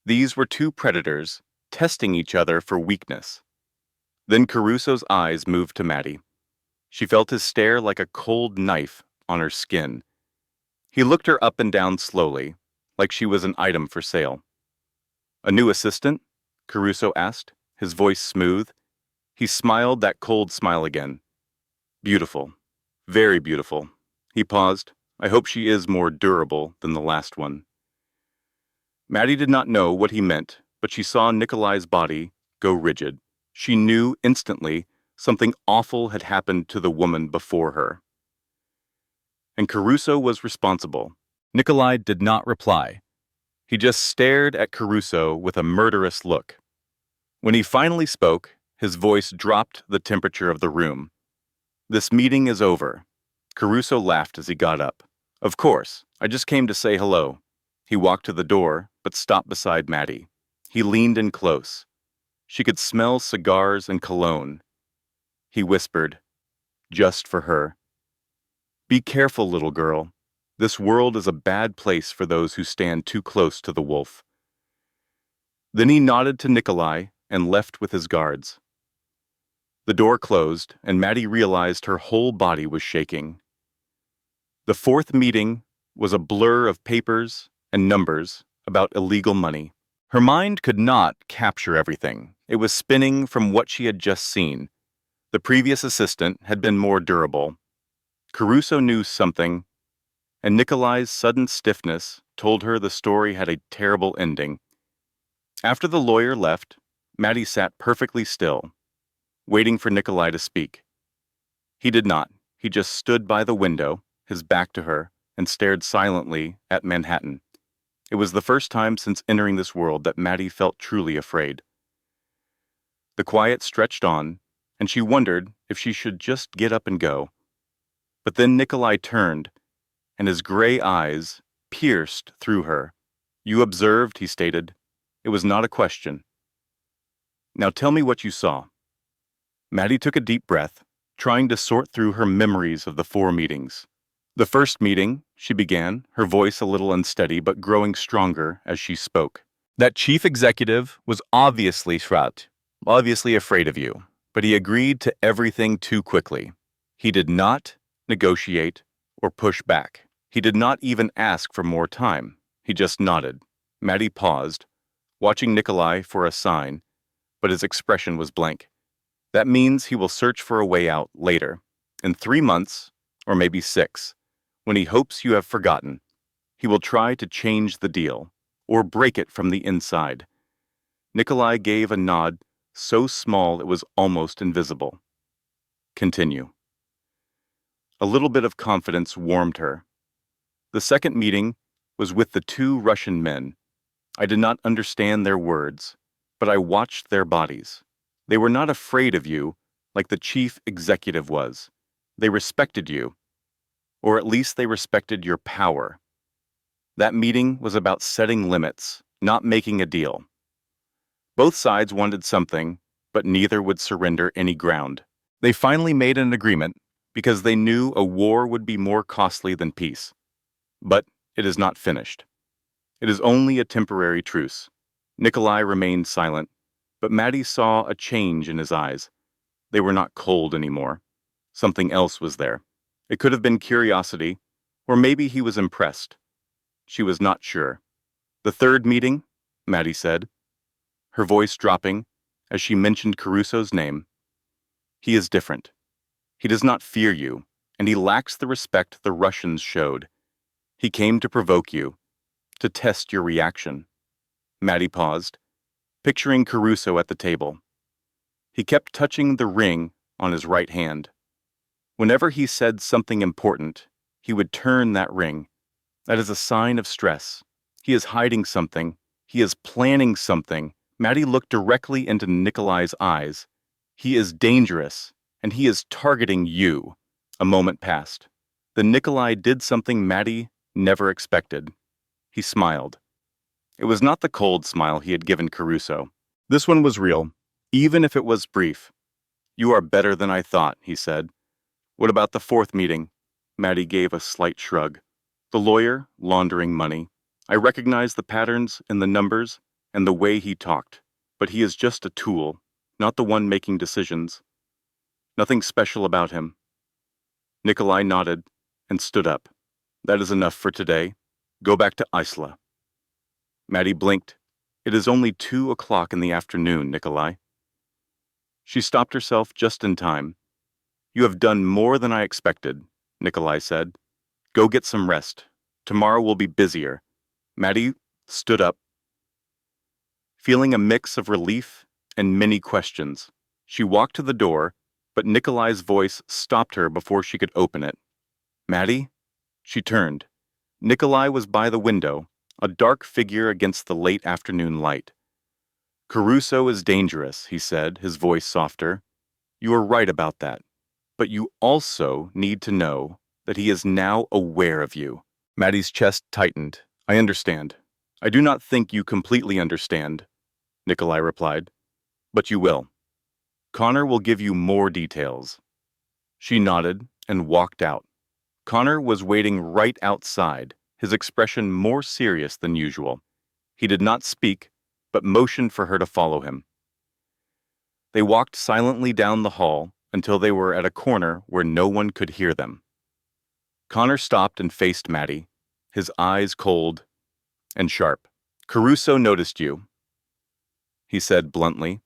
These were 2 predators, testing each other for weakness. Then Caruso's eyes moved to Maddie. She felt his stare like a cold knife on her skin. He looked her up and down slowly, like she was an item for sale. "A new assistant?" Caruso asked, his voice smooth. He smiled that cold smile again. "Beautiful. Very beautiful. He paused. I hope she is more durable than the last one. Maddie did not know what he meant, but she saw Nikolai's body go rigid. She knew instantly something awful had happened to the woman before her. And Caruso was responsible. Nikolai did not reply. He just stared at Caruso with a murderous look. When he finally spoke, his voice dropped the temperature of the room. This meeting is over. Caruso laughed as he got up. Of course, I just came to say hello. He walked to the door, but stopped beside Maddie. He leaned in close. She could smell cigars and cologne. He whispered, just for her. Be careful, little girl. This world is a bad place for those who stand too close to the wolf. Then he nodded to Nikolai and left with his guards. The door closed, and Maddie realized her whole body was shaking. The fourth meeting was a blur of papers and numbers about illegal money. Her mind could not capture everything. It was spinning from what she had just seen. The previous assistant had been more durable. Caruso knew something, and Nikolai's sudden stiffness told her the story had a terrible ending. After the lawyer left, Maddie sat perfectly still, waiting for Nikolai to speak. He did not. He just stood by the window, his back to her, and stared silently at Manhattan. It was the first time since entering this world that Maddie felt truly afraid. The quiet stretched on, and she wondered if she should just get up and go. But then Nikolai turned, and his gray eyes pierced through her. You observed, he stated. It was not a question. Now tell me what you saw. Maddie took a deep breath, trying to sort through her memories of the 4 meetings. The first meeting, she began, her voice a little unsteady but growing stronger as she spoke. That chief executive was obviously afraid of you, but he agreed to everything too quickly. He did not negotiate or push back. He did not even ask for more time. He just nodded. Maddie paused, watching Nikolai for a sign, but his expression was blank. That means he will search for a way out later, in 3 months, or maybe 6, when he hopes you have forgotten. He will try to change the deal, or break it from the inside. Nikolai gave a nod so small it was almost invisible. Continue. A little bit of confidence warmed her. The second meeting was with the 2 Russian men. I did not understand their words, but I watched their bodies. They were not afraid of you like the chief executive was. They respected you, or at least they respected your power. That meeting was about setting limits, not making a deal. Both sides wanted something, but neither would surrender any ground. They finally made an agreement because they knew a war would be more costly than peace. But it is not finished. It is only a temporary truce. Nikolai remained silent, but Maddie saw a change in his eyes. They were not cold anymore. Something else was there. It could have been curiosity, or maybe he was impressed. She was not sure. The third meeting, Maddie said, her voice dropping as she mentioned Caruso's name. He is different. He does not fear you, and he lacks the respect the Russians showed. He came to provoke you, to test your reaction. Maddie paused, picturing Caruso at the table. He kept touching the ring on his right hand. Whenever he said something important, he would turn that ring. That is a sign of stress. He is hiding something. He is planning something. Maddie looked directly into Nikolai's eyes. He is dangerous, and he is targeting you. A moment passed. Then Nikolai did something Maddie never expected. He smiled. It was not the cold smile he had given Caruso. This one was real, even if it was brief. You are better than I thought, he said. What about the fourth meeting? Maddie gave a slight shrug. The lawyer laundering money. I recognize the patterns in the numbers and the way he talked, but he is just a tool, not the one making decisions. Nothing special about him. Nikolai nodded and stood up. That is enough for today. Go back to Isla. Maddie blinked. It is only 2 o'clock in the afternoon, Nikolai. She stopped herself just in time. You have done more than I expected, Nikolai said. Go get some rest. Tomorrow will be busier. Maddie stood up, feeling a mix of relief and many questions. She walked to the door, but Nikolai's voice stopped her before she could open it. Maddie? She turned. Nikolai was by the window, a dark figure against the late afternoon light. Caruso is dangerous, he said, his voice softer. You are right about that. But you also need to know that he is now aware of you. Maddie's chest tightened. I understand. I do not think you completely understand, Nikolai replied. But you will. Connor will give you more details. She nodded and walked out. Connor was waiting right outside, his expression more serious than usual. He did not speak, but motioned for her to follow him. They walked silently down the hall until they were at a corner where no one could hear them. Connor stopped and faced Maddie, his eyes cold and sharp. Caruso noticed you, he said bluntly.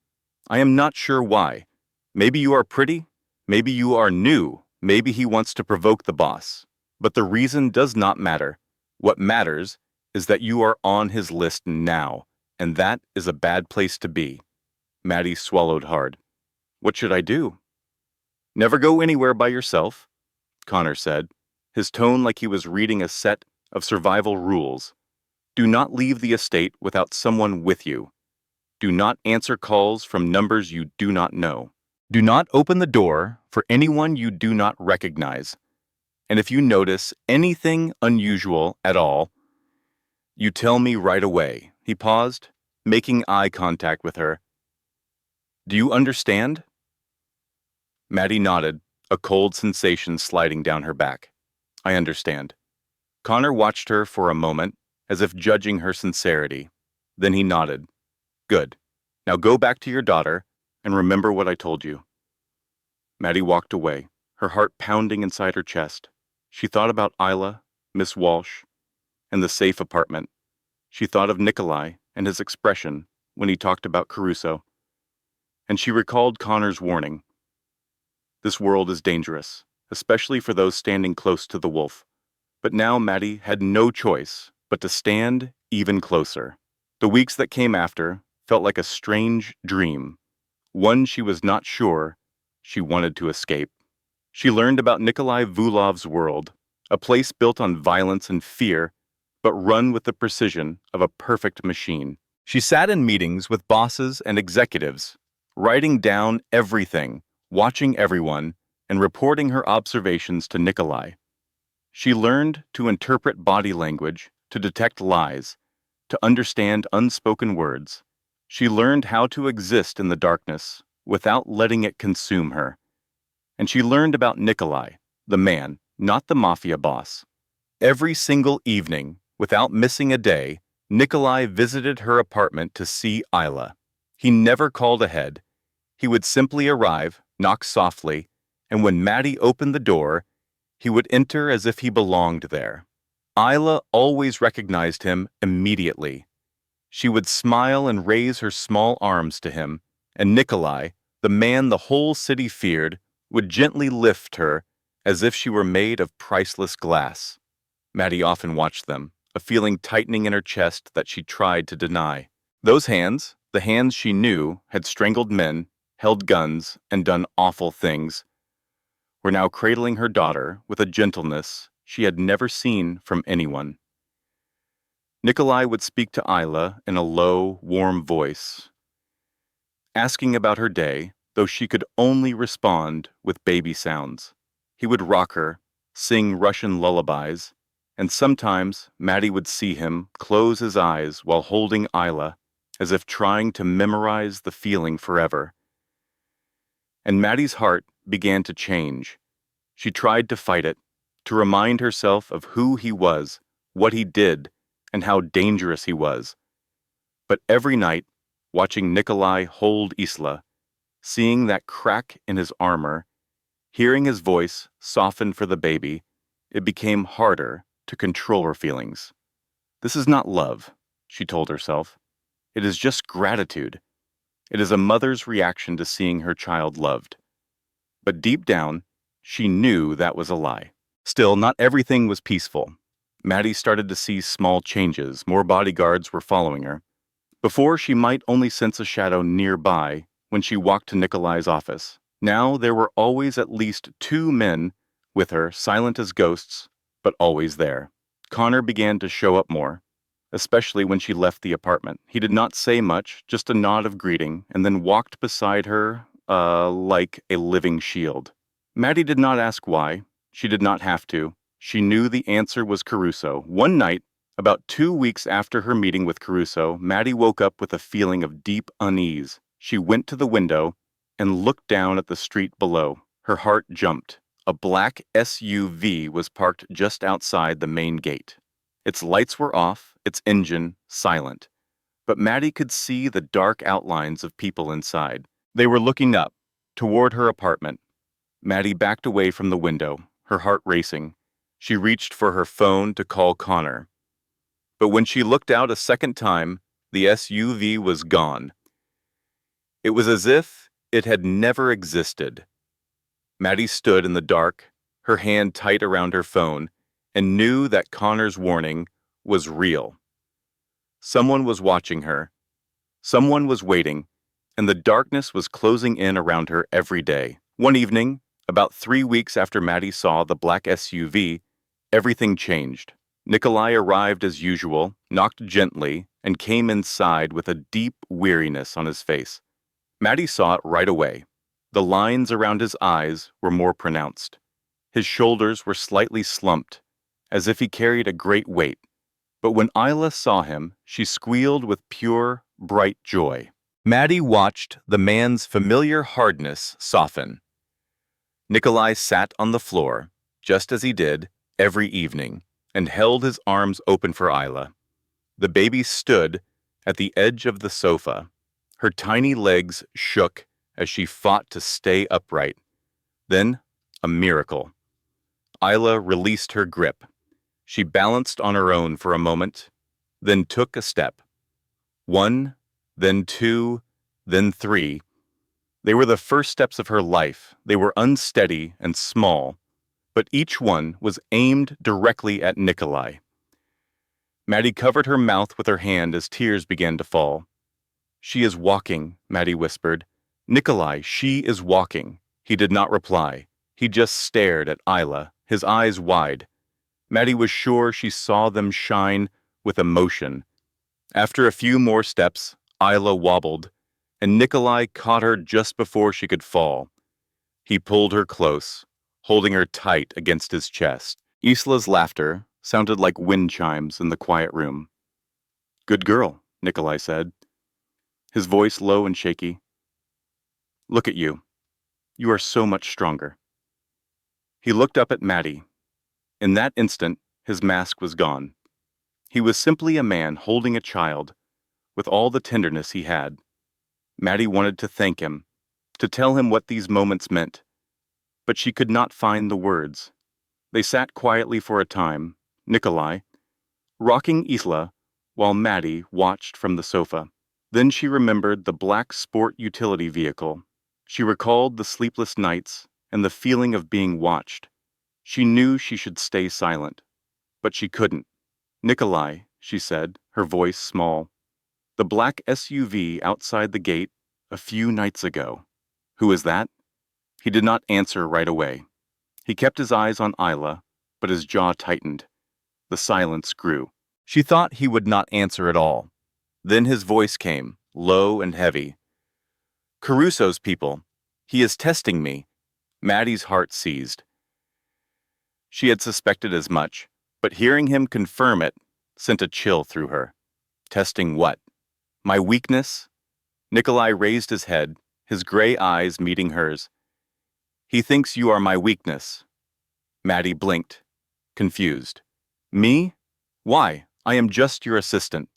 I am not sure why. Maybe you are pretty, maybe you are new, maybe he wants to provoke the boss. But the reason does not matter. What matters is that you are on his list now, and that is a bad place to be. Maddie swallowed hard. What should I do? Never go anywhere by yourself, Connor said, his tone like he was reading a set of survival rules. Do not leave the estate without someone with you. Do not answer calls from numbers you do not know. Do not open the door for anyone you do not recognize. And if you notice anything unusual at all, you tell me right away. He paused, making eye contact with her. Do you understand? Maddie nodded, a cold sensation sliding down her back. I understand. Connor watched her for a moment, as if judging her sincerity. Then he nodded. Good. Now go back to your daughter and remember what I told you. Maddie walked away, her heart pounding inside her chest. She thought about Isla, Miss Walsh, and the safe apartment. She thought of Nikolai and his expression when he talked about Caruso. And she recalled Connor's warning. This world is dangerous, especially for those standing close to the wolf. But now Maddie had no choice but to stand even closer. The weeks that came after felt like a strange dream, one she was not sure she wanted to escape. She learned about Nikolai Vulov's world, a place built on violence and fear, but run with the precision of a perfect machine. She sat in meetings with bosses and executives, writing down everything, watching everyone, and reporting her observations to Nikolai. She learned to interpret body language, to detect lies, to understand unspoken words. She learned how to exist in the darkness without letting it consume her. And she learned about Nikolai, the man, not the Mafia boss. Every single evening, without missing a day, Nikolai visited her apartment to see Isla. He never called ahead. He would simply arrive, knock softly, and when Maddie opened the door, he would enter as if he belonged there. Isla always recognized him immediately. She would smile and raise her small arms to him, and Nikolai, the man the whole city feared, would gently lift her as if she were made of priceless glass. Maddie often watched them, a feeling tightening in her chest that she tried to deny. Those hands, the hands she knew had strangled men, held guns, and done awful things, were now cradling her daughter with a gentleness she had never seen from anyone. Nikolai would speak to Isla in a low, warm voice, asking about her day, though she could only respond with baby sounds. He would rock her, sing Russian lullabies, and sometimes Maddie would see him close his eyes while holding Isla, as if trying to memorize the feeling forever. And Maddie's heart began to change. She tried to fight it, to remind herself of who he was, what he did, and how dangerous he was. But every night, watching Nikolai hold Isla, seeing that crack in his armor, hearing his voice soften for the baby, it became harder to control her feelings. This is not love, she told herself. It is just gratitude. It is a mother's reaction to seeing her child loved. But deep down, she knew that was a lie. Still, not everything was peaceful. Maddie started to see small changes. More bodyguards were following her. Before, she might only sense a shadow nearby when she walked to Nikolai's office. Now, there were always at least two men with her, silent as ghosts, but always there. Connor began to show up more, especially when she left the apartment. He did not say much, just a nod of greeting, and then walked beside her, like a living shield. Maddie did not ask why. She did not have to. She knew the answer was Caruso. One night, about 2 weeks after her meeting with Caruso, Maddie woke up with a feeling of deep unease. She went to the window and looked down at the street below. Her heart jumped. A black SUV was parked just outside the main gate. Its lights were off, its engine silent. But Maddie could see the dark outlines of people inside. They were looking up, toward her apartment. Maddie backed away from the window, her heart racing. She reached for her phone to call Connor. But when she looked out a second time, the SUV was gone. It was as if it had never existed. Maddie stood in the dark, her hand tight around her phone, and knew that Connor's warning was real. Someone was watching her. Someone was waiting, and the darkness was closing in around her every day. One evening, about 3 weeks after Maddie saw the black SUV, everything changed. Nikolai arrived as usual, knocked gently, and came inside with a deep weariness on his face. Maddie saw it right away. The lines around his eyes were more pronounced. His shoulders were slightly slumped, as if he carried a great weight. But when Isla saw him, she squealed with pure, bright joy. Maddie watched the man's familiar hardness soften. Nikolai sat on the floor, just as he did every evening, and held his arms open for Isla. The baby stood at the edge of the sofa. Her tiny legs shook as she fought to stay upright. Then, a miracle. Isla released her grip. She balanced on her own for a moment, then took a step. 1, then 2, then 3. They were the first steps of her life. They were unsteady and small, but each one was aimed directly at Nikolai. Maddie covered her mouth with her hand as tears began to fall. "She is walking," Maddie whispered. "Nikolai, she is walking." He did not reply. He just stared at Isla, his eyes wide. Maddie was sure she saw them shine with emotion. After a few more steps, Isla wobbled, and Nikolai caught her just before she could fall. He pulled her close, holding her tight against his chest. Isla's laughter sounded like wind chimes in the quiet room. "Good girl," Nikolai said, his voice low and shaky. "Look at you. You are so much stronger." He looked up at Maddie. In that instant, his mask was gone. He was simply a man holding a child, with all the tenderness he had. Maddie wanted to thank him, to tell him what these moments meant, but she could not find the words. They sat quietly for a time, Nikolai, rocking Isla, while Maddie watched from the sofa. Then she remembered the black sport utility vehicle. She recalled the sleepless nights and the feeling of being watched. She knew she should stay silent, but she couldn't. "Nikolai," she said, her voice small. "The black SUV outside the gate a few nights ago. Who is that?" He did not answer right away. He kept his eyes on Isla, but his jaw tightened. The silence grew. She thought he would not answer at all. Then his voice came, low and heavy. "Caruso's people. He is testing me." Maddie's heart seized. She had suspected as much, but hearing him confirm it sent a chill through her. "Testing what? My weakness?" Nikolai raised his head, his gray eyes meeting hers. "He thinks you are my weakness." Maddie blinked, confused. "Me? Why? I am just your assistant."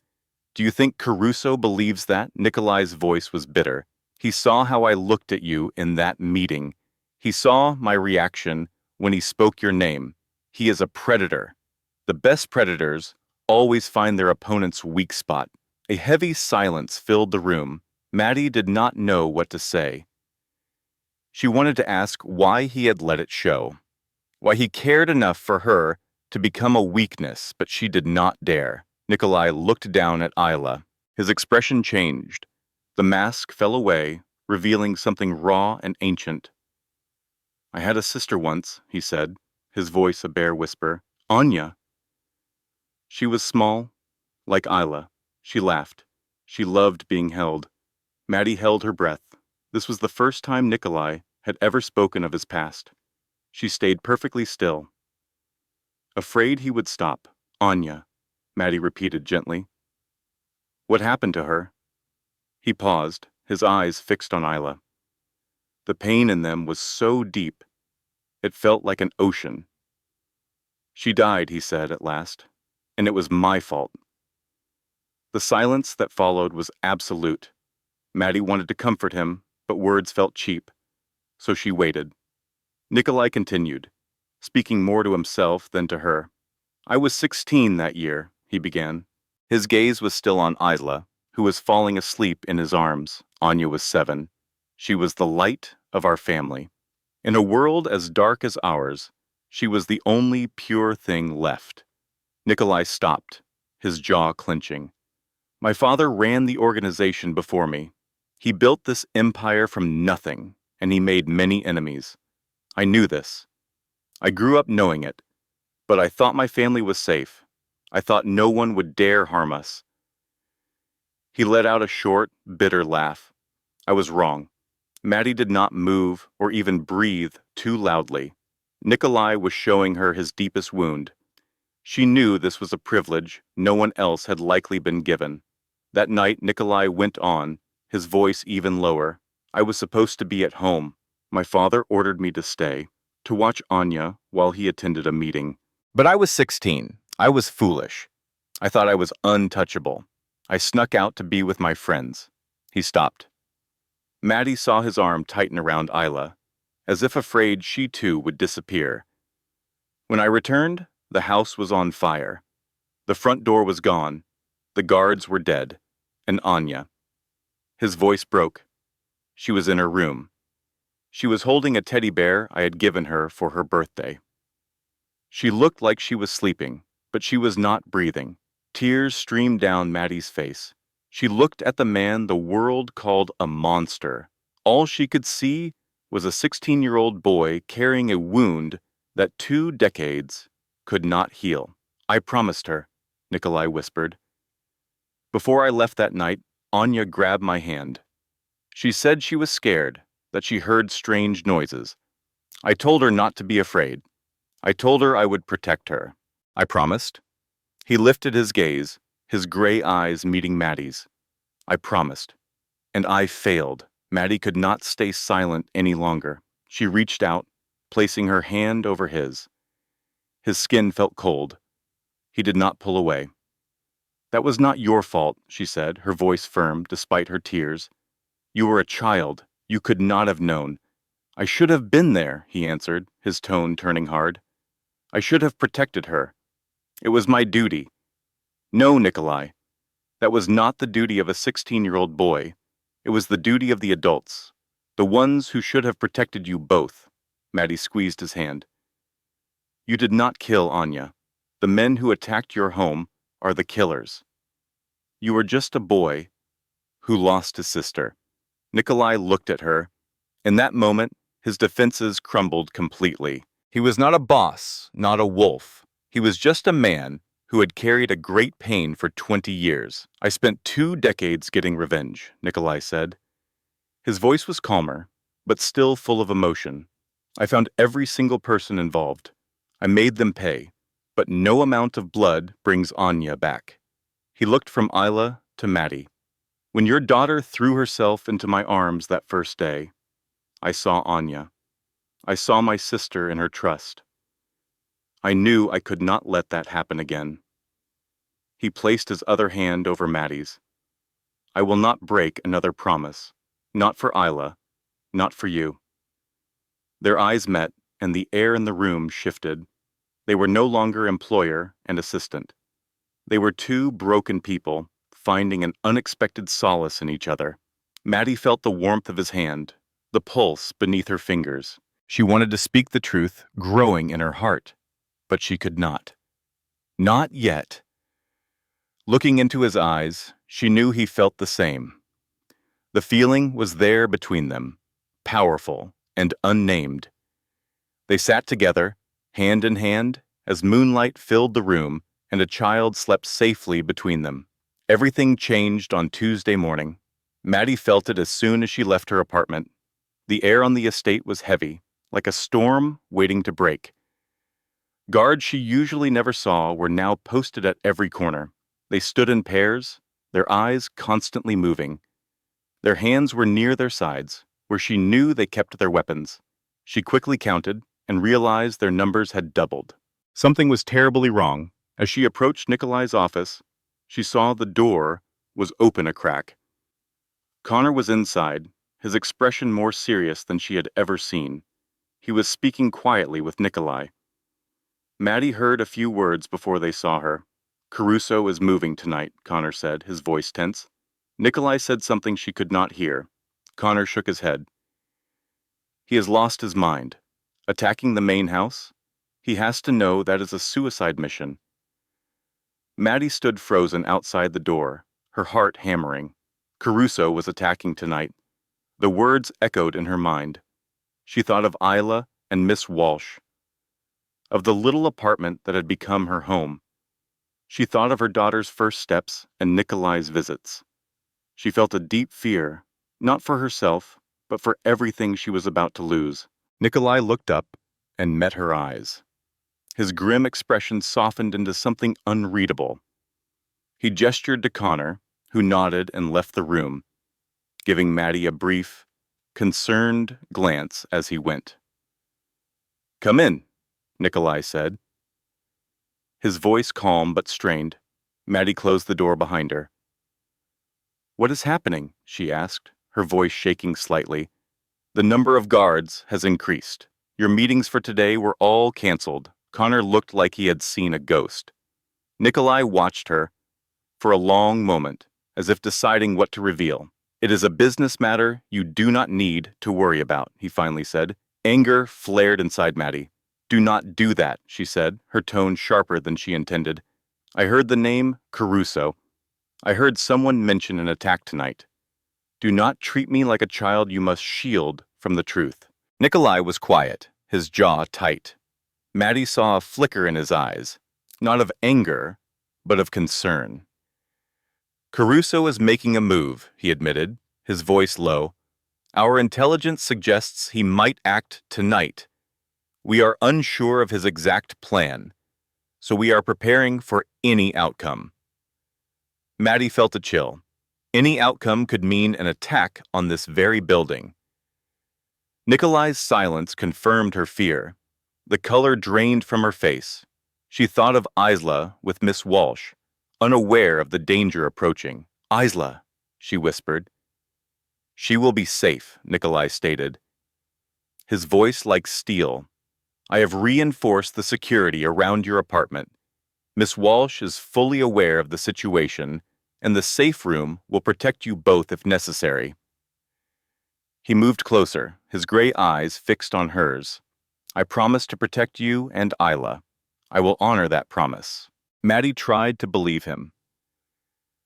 "Do you think Caruso believes that?" Nikolai's voice was bitter. "He saw how I looked at you in that meeting. He saw my reaction when he spoke your name. He is a predator. The best predators always find their opponent's weak spot." A heavy silence filled the room. Maddie did not know what to say. She wanted to ask why he had let it show. Why he cared enough for her to become a weakness, but she did not dare. Nikolai looked down at Isla. His expression changed. The mask fell away, revealing something raw and ancient. I had a sister once, he said, his voice a bare whisper. Anya. She was small, like Isla. She laughed. She loved being held. Maddie held her breath. This was the first time Nikolai had ever spoken of his past. She stayed perfectly still. Afraid he would stop. Anya, Maddie repeated gently. What happened to her? He paused, his eyes fixed on Isla. The pain in them was so deep, it felt like an ocean. She died, he said at last, and it was my fault. The silence that followed was absolute. Maddie wanted to comfort him, but words felt cheap, so she waited. Nikolai continued, speaking more to himself than to her. I was 16 that year, he began. His gaze was still on Isla, who was falling asleep in his arms. Anya was 7. She was the light of our family. In a world as dark as ours, she was the only pure thing left. Nikolai stopped, his jaw clenching. My father ran the organization before me. He built this empire from nothing, and he made many enemies. I knew this. I grew up knowing it, but I thought my family was safe. I thought no one would dare harm us. He let out a short, bitter laugh. I was wrong. Maddie did not move or even breathe too loudly. Nikolai was showing her his deepest wound. She knew this was a privilege no one else had likely been given. That night, Nikolai went on, his voice even lower. I was supposed to be at home. My father ordered me to stay, to watch Anya while he attended a meeting. But I was 16. I was foolish. I thought I was untouchable. I snuck out to be with my friends. He stopped. Maddie saw his arm tighten around Isla, as if afraid she too would disappear. When I returned, the house was on fire. The front door was gone. The guards were dead. And Anya. His voice broke. She was in her room. She was holding a teddy bear I had given her for her birthday. She looked like she was sleeping, but she was not breathing. Tears streamed down Maddie's face. She looked at the man the world called a monster. All she could see was a 16-year-old boy carrying a wound that 2 decades could not heal. I promised her, Nikolai whispered. Before I left that night, Anya grabbed my hand. She said she was scared, that she heard strange noises. I told her not to be afraid. I told her I would protect her. I promised. He lifted his gaze, his gray eyes meeting Maddie's. I promised. And I failed. Maddie could not stay silent any longer. She reached out, placing her hand over his. His skin felt cold. He did not pull away. That was not your fault, she said, her voice firm despite her tears. You were a child. You could not have known. I should have been there, he answered, his tone turning hard. I should have protected her. It was my duty. No, Nikolai. That was not the duty of a 16-year-old boy. It was the duty of the adults, the ones who should have protected you both. Maddie squeezed his hand. You did not kill Anya. The men who attacked your home are the killers. You were just a boy who lost his sister. Nikolai looked at her. In that moment, his defenses crumbled completely. He was not a boss, not a wolf. He was just a man who had carried a great pain for 20 years. I spent 2 decades getting revenge, Nikolai said. His voice was calmer, but still full of emotion. I found every single person involved. I made them pay, but no amount of blood brings Anya back. He looked from Isla to Maddie. When your daughter threw herself into my arms that first day, I saw Anya. I saw my sister in her trust. I knew I could not let that happen again. He placed his other hand over Maddie's. I will not break another promise. Not for Isla, not for you. Their eyes met, and the air in the room shifted. They were no longer employer and assistant. They were 2 broken people, finding an unexpected solace in each other. Maddie felt the warmth of his hand, the pulse beneath her fingers. She wanted to speak the truth growing in her heart, but she could not. Not yet. Looking into his eyes, she knew he felt the same. The feeling was there between them, powerful and unnamed. They sat together, hand in hand, as moonlight filled the room and a child slept safely between them. Everything changed on Tuesday morning. Maddie felt it as soon as she left her apartment. The air on the estate was heavy, like a storm waiting to break. Guards she usually never saw were now posted at every corner. They stood in pairs, their eyes constantly moving. Their hands were near their sides, where she knew they kept their weapons. She quickly counted and realized their numbers had doubled. Something was terribly wrong. As she approached Nikolai's office, she saw the door was open a crack. Connor was inside, his expression more serious than she had ever seen. He was speaking quietly with Nikolai. Maddie heard a few words before they saw her. "Caruso is moving tonight," Connor said, his voice tense. Nikolai said something she could not hear. Connor shook his head. "He has lost his mind. Attacking the main house? He has to know that is a suicide mission." Maddie stood frozen outside the door, her heart hammering. Caruso was attacking tonight. The words echoed in her mind. She thought of Isla and Miss Walsh, of the little apartment that had become her home. She thought of her daughter's first steps and Nikolai's visits. She felt a deep fear, not for herself, but for everything she was about to lose. Nikolai looked up and met her eyes. His grim expression softened into something unreadable. He gestured to Connor, who nodded and left the room, giving Maddie a brief, concerned glance as he went. "Come in," Nikolai said. His voice calm but strained. Maddie closed the door behind her. "What is happening?" she asked, her voice shaking slightly. "The number of guards has increased. Your meetings for today were all canceled." Connor looked like he had seen a ghost. Nikolai watched her for a long moment, as if deciding what to reveal. "It is a business matter you do not need to worry about," he finally said. Anger flared inside Maddie. "Do not do that," she said, her tone sharper than she intended. "I heard the name Caruso. I heard someone mention an attack tonight. Do not treat me like a child you must shield from the truth." Nikolai was quiet, his jaw tight. Maddie saw a flicker in his eyes, not of anger, but of concern. "Caruso is making a move," he admitted, his voice low. "Our intelligence suggests he might act tonight. We are unsure of his exact plan, so we are preparing for any outcome." Maddie felt a chill. Any outcome could mean an attack on this very building. Nikolai's silence confirmed her fear. The color drained from her face. She thought of Isla with Miss Walsh, unaware of the danger approaching. "Isla," she whispered. "She will be safe," Nikolai stated, his voice like steel. "I have reinforced the security around your apartment. Miss Walsh is fully aware of the situation, and the safe room will protect you both if necessary." He moved closer, his gray eyes fixed on hers. "I promise to protect you and Isla. I will honor that promise." Maddie tried to believe him.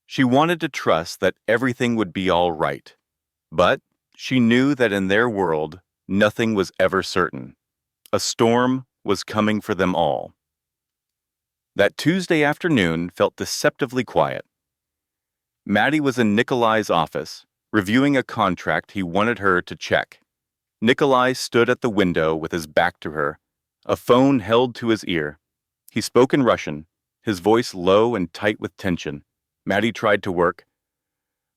She wanted to trust that everything would be all right, but she knew that in their world, nothing was ever certain. A storm was coming for them all. That Tuesday afternoon felt deceptively quiet. Maddie was in Nikolai's office, reviewing a contract he wanted her to check. Nikolai stood at the window with his back to her, a phone held to his ear. He spoke in Russian, his voice low and tight with tension. Maddie tried to work,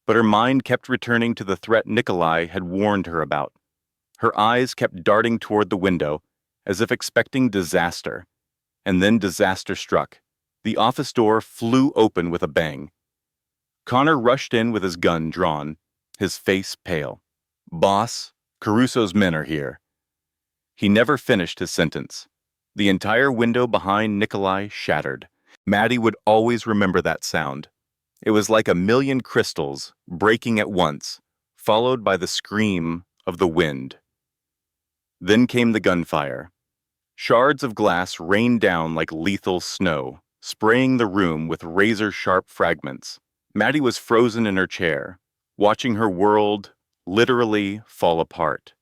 but her mind kept returning to the threat Nikolai had warned her about. Her eyes kept darting toward the window, as if expecting disaster. And then disaster struck. The office door flew open with a bang. Connor rushed in with his gun drawn, his face pale. "Boss, Caruso's men are here." He never finished his sentence. The entire window behind Nikolai shattered. Maddie would always remember that sound. It was like a million crystals breaking at once, followed by the scream of the wind. Then came the gunfire. Shards of glass rained down like lethal snow, spraying the room with razor-sharp fragments. Maddie was frozen in her chair, watching her world literally fall apart.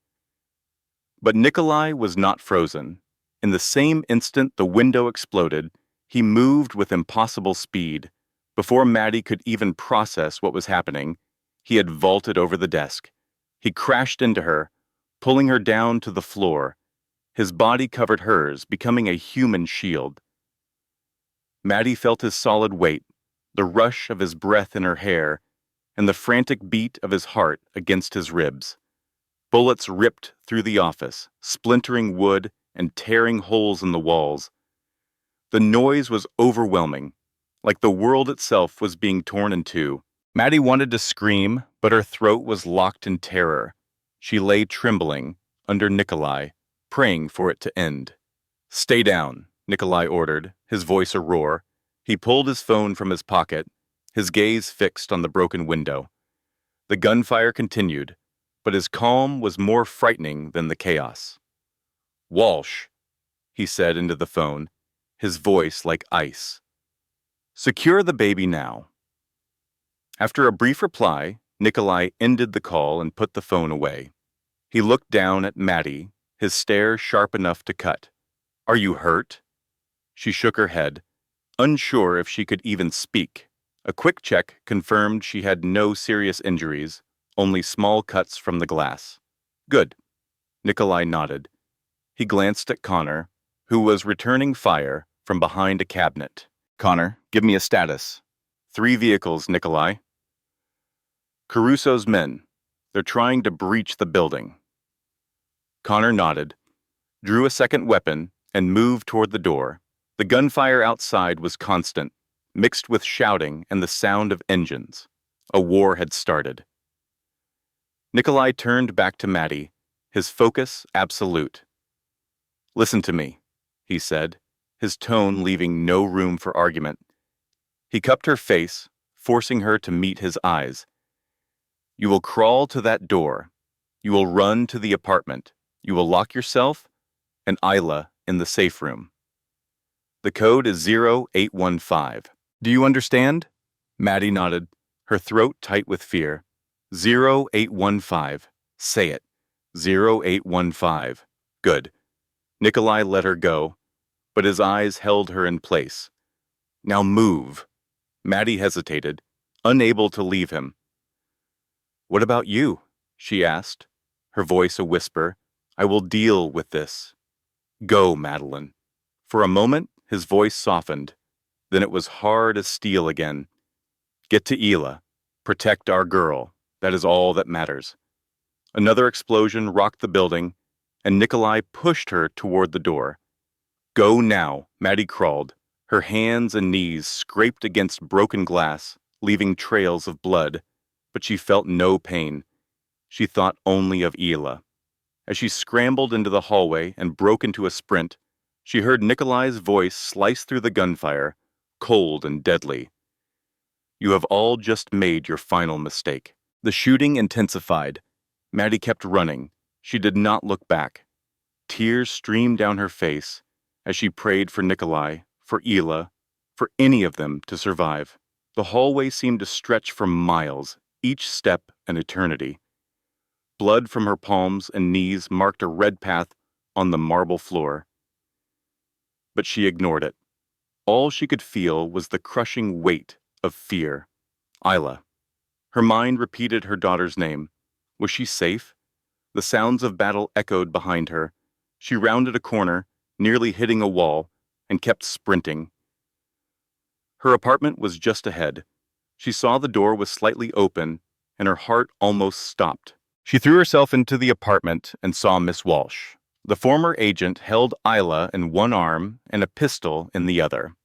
But Nikolai was not frozen. In the same instant the window exploded, he moved with impossible speed. Before Maddie could even process what was happening, he had vaulted over the desk. He crashed into her, pulling her down to the floor. His body covered hers, becoming a human shield. Maddie felt his solid weight, the rush of his breath in her hair, and the frantic beat of his heart against his ribs. Bullets ripped through the office, splintering wood and tearing holes in the walls. The noise was overwhelming, like the world itself was being torn in two. Maddie wanted to scream, but her throat was locked in terror. She lay trembling under Nikolai, praying for it to end. "Stay down," Nikolai ordered, his voice a roar. He pulled his phone from his pocket, his gaze fixed on the broken window. The gunfire continued, but his calm was more frightening than the chaos. "Walsh," he said into the phone, his voice like ice. "Secure the baby now." After a brief reply, Nikolai ended the call and put the phone away. He looked down at Maddie, his stare sharp enough to cut. "Are you hurt?" She shook her head, unsure if she could even speak. A quick check confirmed she had no serious injuries, only small cuts from the glass. "Good." Nikolai nodded. He glanced at Connor, who was returning fire from behind a cabinet. "Connor, give me a status." "3 vehicles, Nikolai." "Caruso's men. They're trying to breach the building." Connor nodded, drew a second weapon, and moved toward the door. The gunfire outside was constant, mixed with shouting and the sound of engines. A war had started. Nikolai turned back to Maddie, his focus absolute. "Listen to me," he said, his tone leaving no room for argument. He cupped her face, forcing her to meet his eyes. "You will crawl to that door. You will run to the apartment. You will lock yourself and Isla in the safe room. The code is 0815. Do you understand?" Maddie nodded, her throat tight with fear. 0815. Say it. 0815. Good. Nikolai let her go, but his eyes held her in place. "Now move." Maddie hesitated, unable to leave him. "What about you?" she asked, her voice a whisper. "I will deal with this." "Go, Madeline." For a moment, his voice softened. Then it was hard as steel again. "Get to Hila. Protect our girl. That is all that matters." Another explosion rocked the building, and Nikolai pushed her toward the door. "Go now," Maddie crawled. Her hands and knees scraped against broken glass, leaving trails of blood, but she felt no pain. She thought only of Hila. As she scrambled into the hallway and broke into a sprint, she heard Nikolai's voice slice through the gunfire, cold and deadly. "You have all just made your final mistake." The shooting intensified. Maddie kept running. She did not look back. Tears streamed down her face as she prayed for Nikolai, for Hila, for any of them to survive. The hallway seemed to stretch for miles, each step an eternity. Blood from her palms and knees marked a red path on the marble floor. But she ignored it. All she could feel was the crushing weight of fear. Isla. Her mind repeated her daughter's name. Was she safe? The sounds of battle echoed behind her. She rounded a corner, nearly hitting a wall, and kept sprinting. Her apartment was just ahead. She saw the door was slightly open, and her heart almost stopped. She threw herself into the apartment and saw Miss Walsh. The former agent held Isla in one arm and a pistol in the other.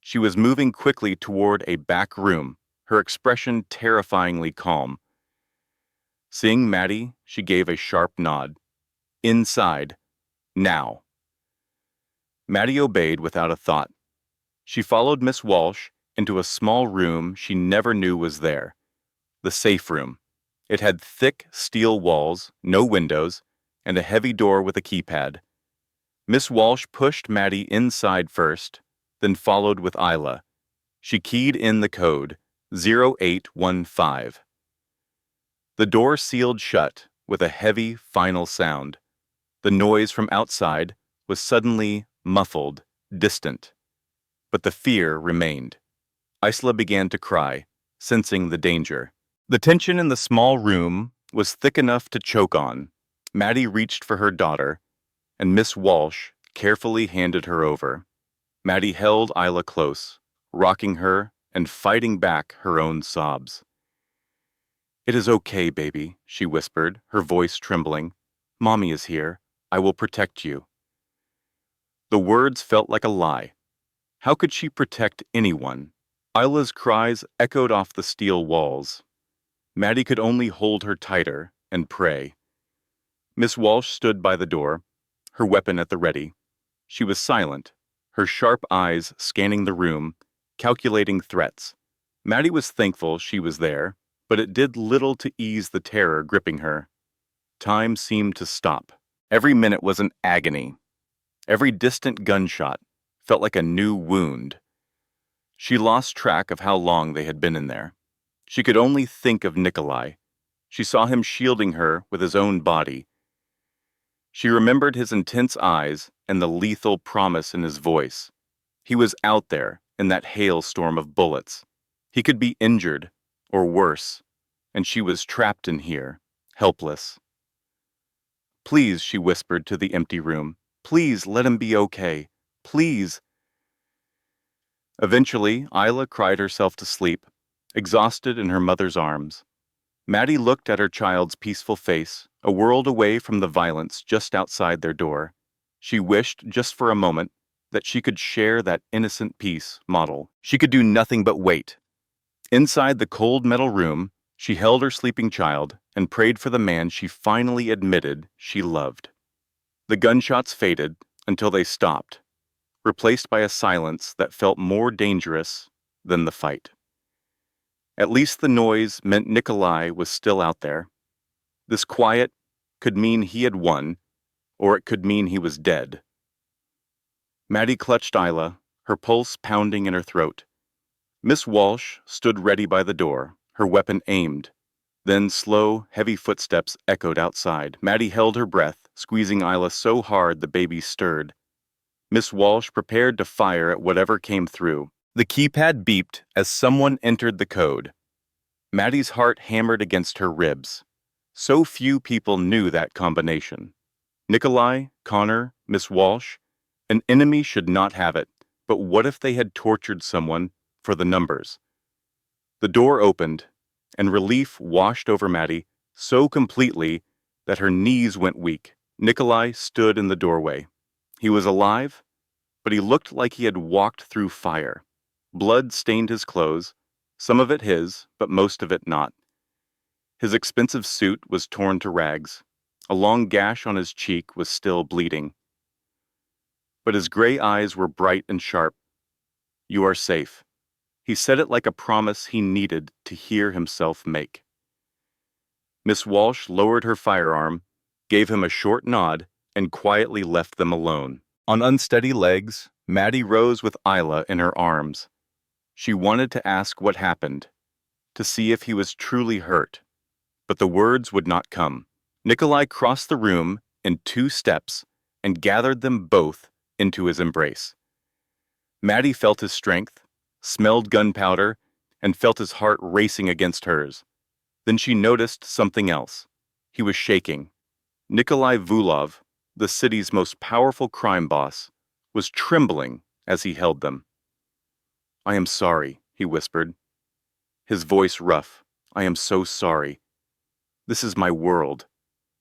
She was moving quickly toward a back room, her expression terrifyingly calm. Seeing Maddie, she gave a sharp nod. "Inside. Now." Maddie obeyed without a thought. She followed Miss Walsh into a small room she never knew was there. The safe room. It had thick steel walls, no windows, and a heavy door with a keypad. Miss Walsh pushed Maddie inside first, then followed with Isla. She keyed in the code, 0815. The door sealed shut with a heavy final sound. The noise from outside was suddenly muffled, distant. But the fear remained. Isla began to cry, sensing the danger. The tension in the small room was thick enough to choke on. Maddie reached for her daughter, and Miss Walsh carefully handed her over. Maddie held Isla close, rocking her and fighting back her own sobs. "It is okay, baby," she whispered, her voice trembling. "Mommy is here. I will protect you." The words felt like a lie. How could she protect anyone? Isla's cries echoed off the steel walls. Maddie could only hold her tighter and pray. Miss Walsh stood by the door, her weapon at the ready. She was silent, her sharp eyes scanning the room, calculating threats. Maddie was thankful she was there, but it did little to ease the terror gripping her. Time seemed to stop. Every minute was an agony. Every distant gunshot felt like a new wound. She lost track of how long they had been in there. She could only think of Nikolai. She saw him shielding her with his own body. She remembered his intense eyes and the lethal promise in his voice. He was out there in that hailstorm of bullets. He could be injured, or worse, and she was trapped in here, helpless. "Please," she whispered to the empty room. "Please let him be okay. Please." Eventually, Isla cried herself to sleep, exhausted in her mother's arms. Maddie looked at her child's peaceful face, a world away from the violence just outside their door. She wished, just for a moment, that she could share that innocent peace model. She could do nothing but wait. Inside the cold metal room, she held her sleeping child and prayed for the man she finally admitted she loved. The gunshots faded until they stopped, replaced by a silence that felt more dangerous than the fight. At least the noise meant Nikolai was still out there. This quiet could mean he had won, or it could mean he was dead. Maddie clutched Isla, her pulse pounding in her throat. Miss Walsh stood ready by the door, her weapon aimed. Then slow, heavy footsteps echoed outside. Maddie held her breath, squeezing Isla so hard the baby stirred. Miss Walsh prepared to fire at whatever came through. The keypad beeped as someone entered the code. Maddie's heart hammered against her ribs. So few people knew that combination. Nikolai, Connor, Miss Walsh. An enemy should not have it, but what if they had tortured someone for the numbers? The door opened, and relief washed over Maddie so completely that her knees went weak. Nikolai stood in the doorway. He was alive, but he looked like he had walked through fire. Blood stained his clothes, some of it his, but most of it not. His expensive suit was torn to rags. A long gash on his cheek was still bleeding. But his gray eyes were bright and sharp. "You are safe." He said it like a promise he needed to hear himself make. Miss Walsh lowered her firearm, gave him a short nod, and quietly left them alone. On unsteady legs, Maddie rose with Isla in her arms. She wanted to ask what happened, to see if he was truly hurt, but the words would not come. Nikolai crossed the room in 2 steps and gathered them both into his embrace. Maddie felt his strength, smelled gunpowder, and felt his heart racing against hers. Then she noticed something else. He was shaking. Nikolai Vulov, the city's most powerful crime boss, was trembling as he held them. "I am sorry," he whispered, his voice rough. "I am so sorry. This is my world.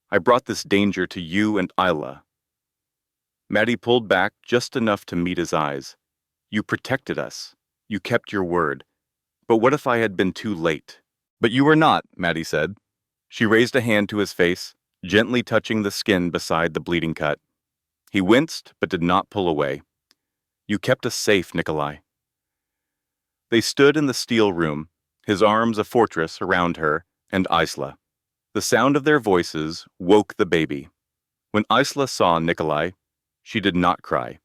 I brought this danger to you and Isla." Maddie pulled back just enough to meet his eyes. "You protected us. You kept your word. But what if I had been too late?" "But you were not," Maddie said. She raised a hand to his face, gently touching the skin beside the bleeding cut. He winced, but did not pull away. "You kept us safe, Nikolai." They stood in the steel room, his arms a fortress around her and Isla. The sound of their voices woke the baby. When Isla saw Nikolai, she did not cry.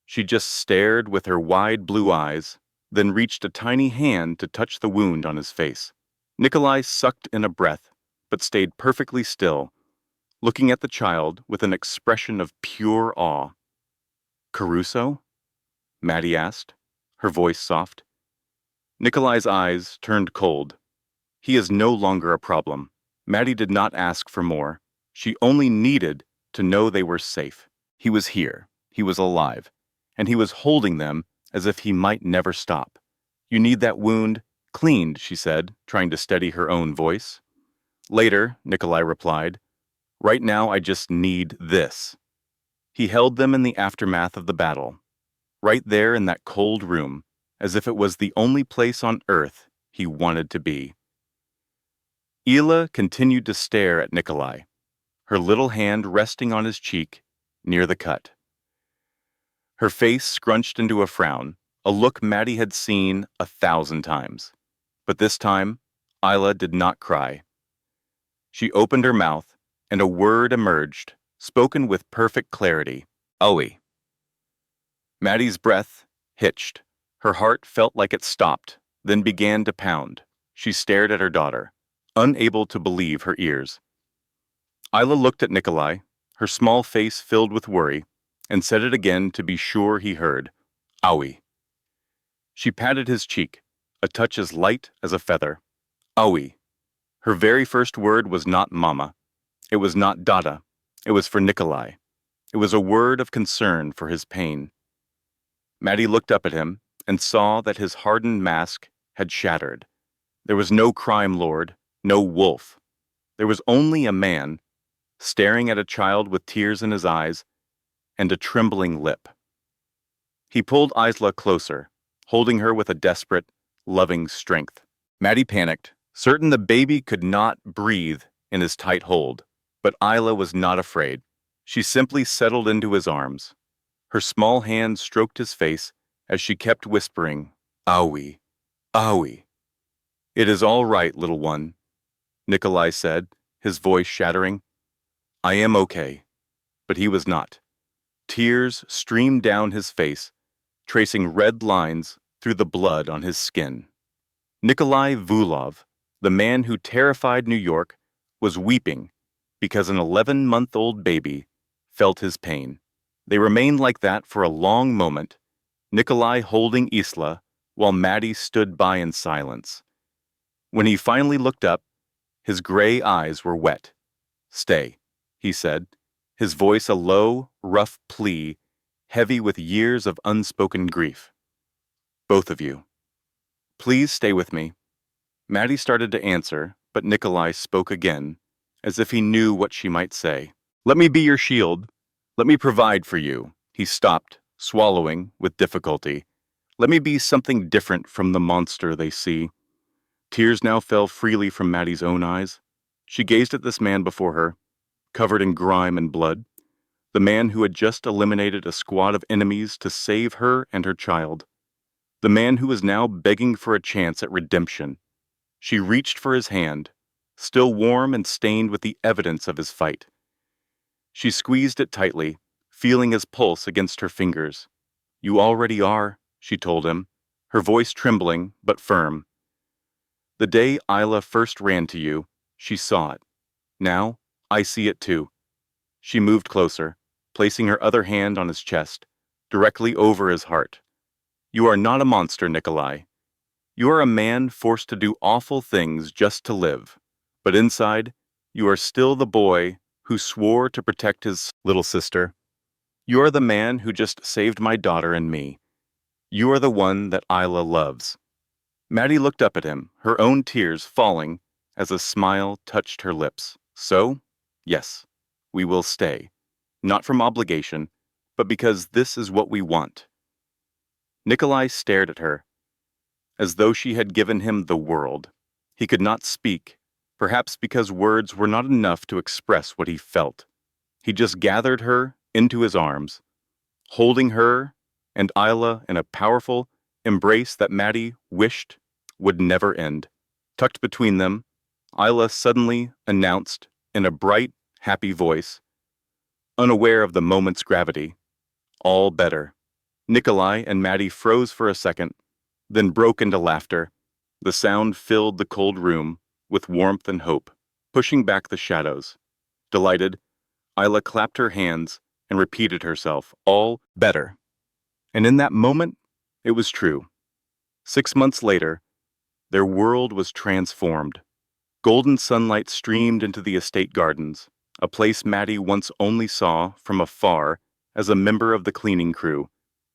She just stared with her wide blue eyes, then reached a tiny hand to touch the wound on his face. Nikolai sucked in a breath, but stayed perfectly still, looking at the child with an expression of pure awe. "Caruso?" Maddie asked, her voice soft. Nikolai's eyes turned cold. He is no longer a problem. Maddie did not ask for more. She only needed to know they were safe. He was here. He was alive. And he was holding them as if he might never stop. "You need that wound cleaned," she said, trying to steady her own voice. "Later," Nikolai replied. "Right now I just need this." He held them in the aftermath of the battle, right there in that cold room, as if it was the only place on earth he wanted to be. Ela continued to stare at Nikolai, her little hand resting on his cheek near the cut. Her face scrunched into a frown, a look Maddie had seen 1,000 times. But this time, Isla did not cry. She opened her mouth, and a word emerged, spoken with perfect clarity. "Owie." Maddie's breath hitched. Her heart felt like it stopped, then began to pound. She stared at her daughter, unable to believe her ears. Isla looked at Nikolai, her small face filled with worry, and said it again to be sure he heard. "Owie." She patted his cheek, a touch as light as a feather. "Owie." Her very first word was not mama. It was not Dada. It was for Nikolai. It was a word of concern for his pain. Maddie looked up at him and saw that his hardened mask had shattered. There was no crime lord, no wolf. There was only a man, staring at a child with tears in his eyes and a trembling lip. He pulled Isla closer, holding her with a desperate, loving strength. Maddie panicked, certain the baby could not breathe in his tight hold. But Isla was not afraid. She simply settled into his arms. Her small hand stroked his face as she kept whispering, "Owie, Owie." "It is all right, little one," Nikolai said, his voice shattering. "I am okay." But he was not. Tears streamed down his face, tracing red lines through the blood on his skin. Nikolai Vulov, the man who terrified New York, was weeping because an 11-month-old baby felt his pain. They remained like that for a long moment, Nikolai holding Isla while Maddie stood by in silence. When he finally looked up, his gray eyes were wet. "Stay," he said, his voice a low, rough plea, heavy with years of unspoken grief. "Both of you. Please stay with me." Maddie started to answer, but Nikolai spoke again, as if he knew what she might say. "Let me be your shield. Let me provide for you." He stopped, swallowing with difficulty. "Let me be something different from the monster they see." Tears now fell freely from Maddie's own eyes. She gazed at this man before her, covered in grime and blood, the man who had just eliminated a squad of enemies to save her and her child, the man who was now begging for a chance at redemption. She reached for his hand, still warm and stained with the evidence of his fight. She squeezed it tightly, feeling his pulse against her fingers. "You already are," she told him, her voice trembling but firm. "The day Isla first ran to you, she saw it. Now, I see it too." She moved closer, placing her other hand on his chest, directly over his heart. "You are not a monster, Nikolai. You are a man forced to do awful things just to live. But inside, you are still the boy who swore to protect his little sister. You are the man who just saved my daughter and me. You are the one that Isla loves." Maddie looked up at him, her own tears falling as a smile touched her lips. "So, yes, we will stay. Not from obligation, but because this is what we want." Nikolai stared at her, as though she had given him the world. He could not speak, perhaps because words were not enough to express what he felt. He just gathered her into his arms, holding her and Isla in a powerful embrace that Maddie wished would never end. Tucked between them, Isla suddenly announced in a bright, happy voice, unaware of the moment's gravity. All better. Nikolai and Maddie froze for a second, then broke into laughter. The sound filled the cold room with warmth and hope, pushing back the shadows. Delighted, Isla clapped her hands and repeated herself, all better. And in that moment, it was true. 6 months later, their world was transformed. Golden sunlight streamed into the estate gardens, a place Maddie once only saw from afar as a member of the cleaning crew.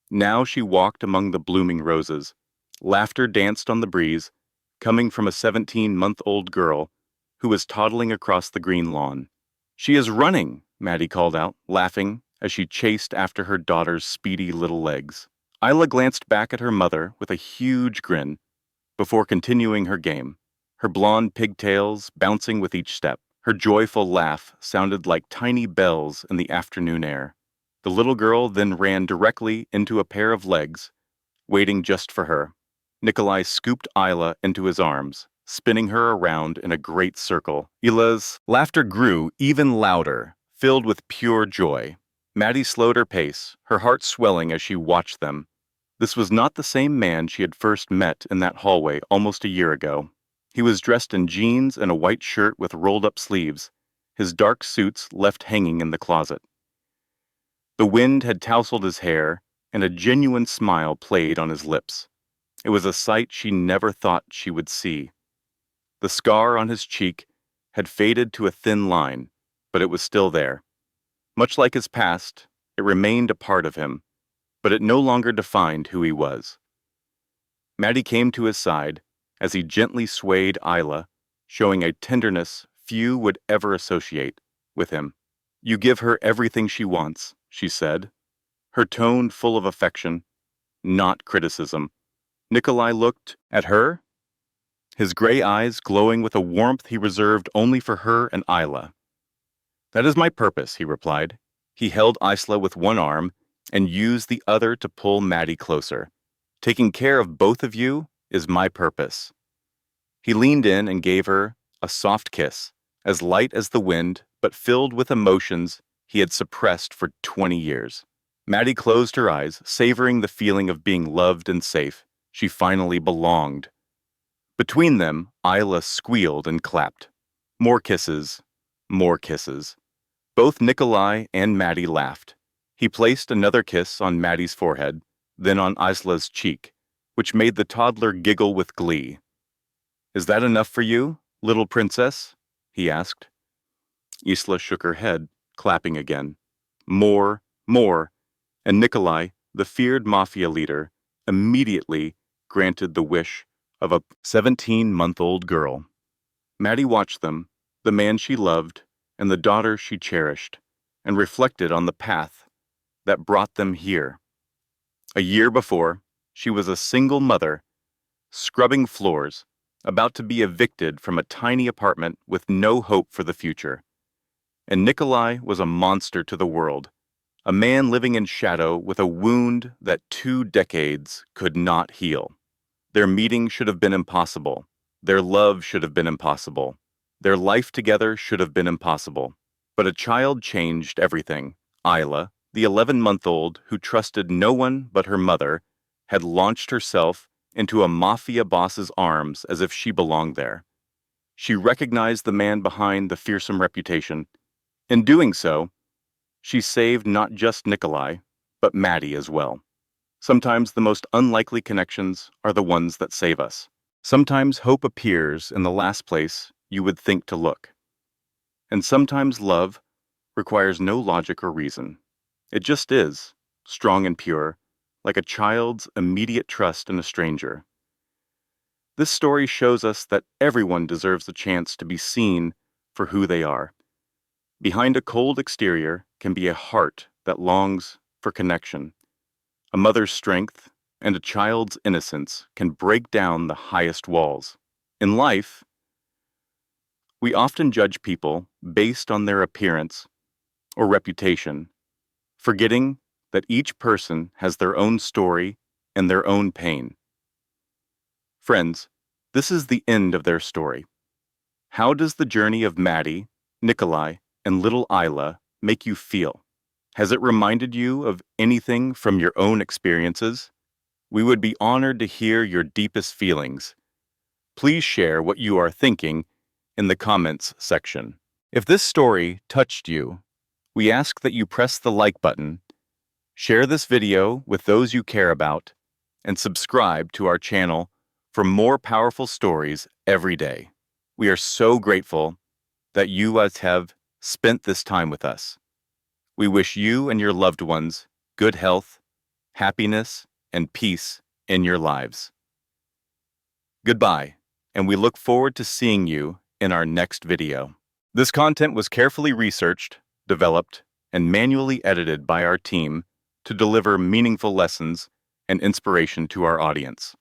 Now she walked among the blooming roses. Laughter danced on the breeze, coming from a 17-month-old girl who was toddling across the green lawn. "She is running," Maddie called out, laughing as she chased after her daughter's speedy little legs. Isla glanced back at her mother with a huge grin before continuing her game, her blonde pigtails bouncing with each step. Her joyful laugh sounded like tiny bells in the afternoon air. The little girl then ran directly into a pair of legs, waiting just for her. Nikolai scooped Isla into his arms, spinning her around in a great circle. Ila's laughter grew even louder, filled with pure joy. Maddie slowed her pace, her heart swelling as she watched them. This was not the same man she had first met in that hallway almost a year ago. He was dressed in jeans and a white shirt with rolled-up sleeves, his dark suits left hanging in the closet. The wind had tousled his hair, and a genuine smile played on his lips. It was a sight she never thought she would see. The scar on his cheek had faded to a thin line, but it was still there. Much like his past, it remained a part of him, but it no longer defined who he was. Maddie came to his side as he gently swayed Isla, showing a tenderness few would ever associate with him. "You give her everything she wants," she said, her tone full of affection, not criticism. Nikolai looked at her, his gray eyes glowing with a warmth he reserved only for her and Isla. "That is my purpose," he replied. He held Isla with one arm and used the other to pull Maddie closer. "Taking care of both of you is my purpose." He leaned in and gave her a soft kiss, as light as the wind, but filled with emotions he had suppressed for 20 years. Maddie closed her eyes, savoring the feeling of being loved and safe. She finally belonged. Between them, Isla squealed and clapped. More kisses, more kisses. Both Nikolai and Maddie laughed. He placed another kiss on Maddie's forehead, then on Isla's cheek, which made the toddler giggle with glee. "Is that enough for you, little princess?" he asked. Isla shook her head, clapping again. More, more, and Nikolai, the feared Mafia leader, immediately granted the wish of a 17-month-old girl. Maddie watched them, the man she loved and the daughter she cherished, and reflected on the path that brought them here. A year before, she was a single mother, scrubbing floors, about to be evicted from a tiny apartment with no hope for the future. And Nikolai was a monster to the world, a man living in shadow with a wound that 2 decades could not heal. Their meeting should have been impossible. Their love should have been impossible. Their life together should have been impossible. But a child changed everything. Isla, the 11-month-old who trusted no one but her mother, had launched herself into a mafia boss's arms as if she belonged there. She recognized the man behind the fearsome reputation. In doing so, she saved not just Nikolai, but Maddie as well. Sometimes the most unlikely connections are the ones that save us. Sometimes hope appears in the last place you would think to look. And sometimes love requires no logic or reason. It just is, strong and pure, like a child's immediate trust in a stranger. This story shows us that everyone deserves the chance to be seen for who they are. Behind a cold exterior can be a heart that longs for connection. A mother's strength and a child's innocence can break down the highest walls. In life, we often judge people based on their appearance or reputation, forgetting that each person has their own story and their own pain. Friends, this is the end of their story. How does the journey of Maddie, Nikolai, and little Isla make you feel? Has it reminded you of anything from your own experiences? We would be honored to hear your deepest feelings. Please share what you are thinking in the comments section. If this story touched you, we ask that you press the like button, share this video with those you care about, and subscribe to our channel for more powerful stories every day. We are so grateful that you have spent this time with us. We wish you and your loved ones good health, happiness, and peace in your lives. Goodbye, and we look forward to seeing you in our next video. This content was carefully researched, developed, and manually edited by our team to deliver meaningful lessons and inspiration to our audience.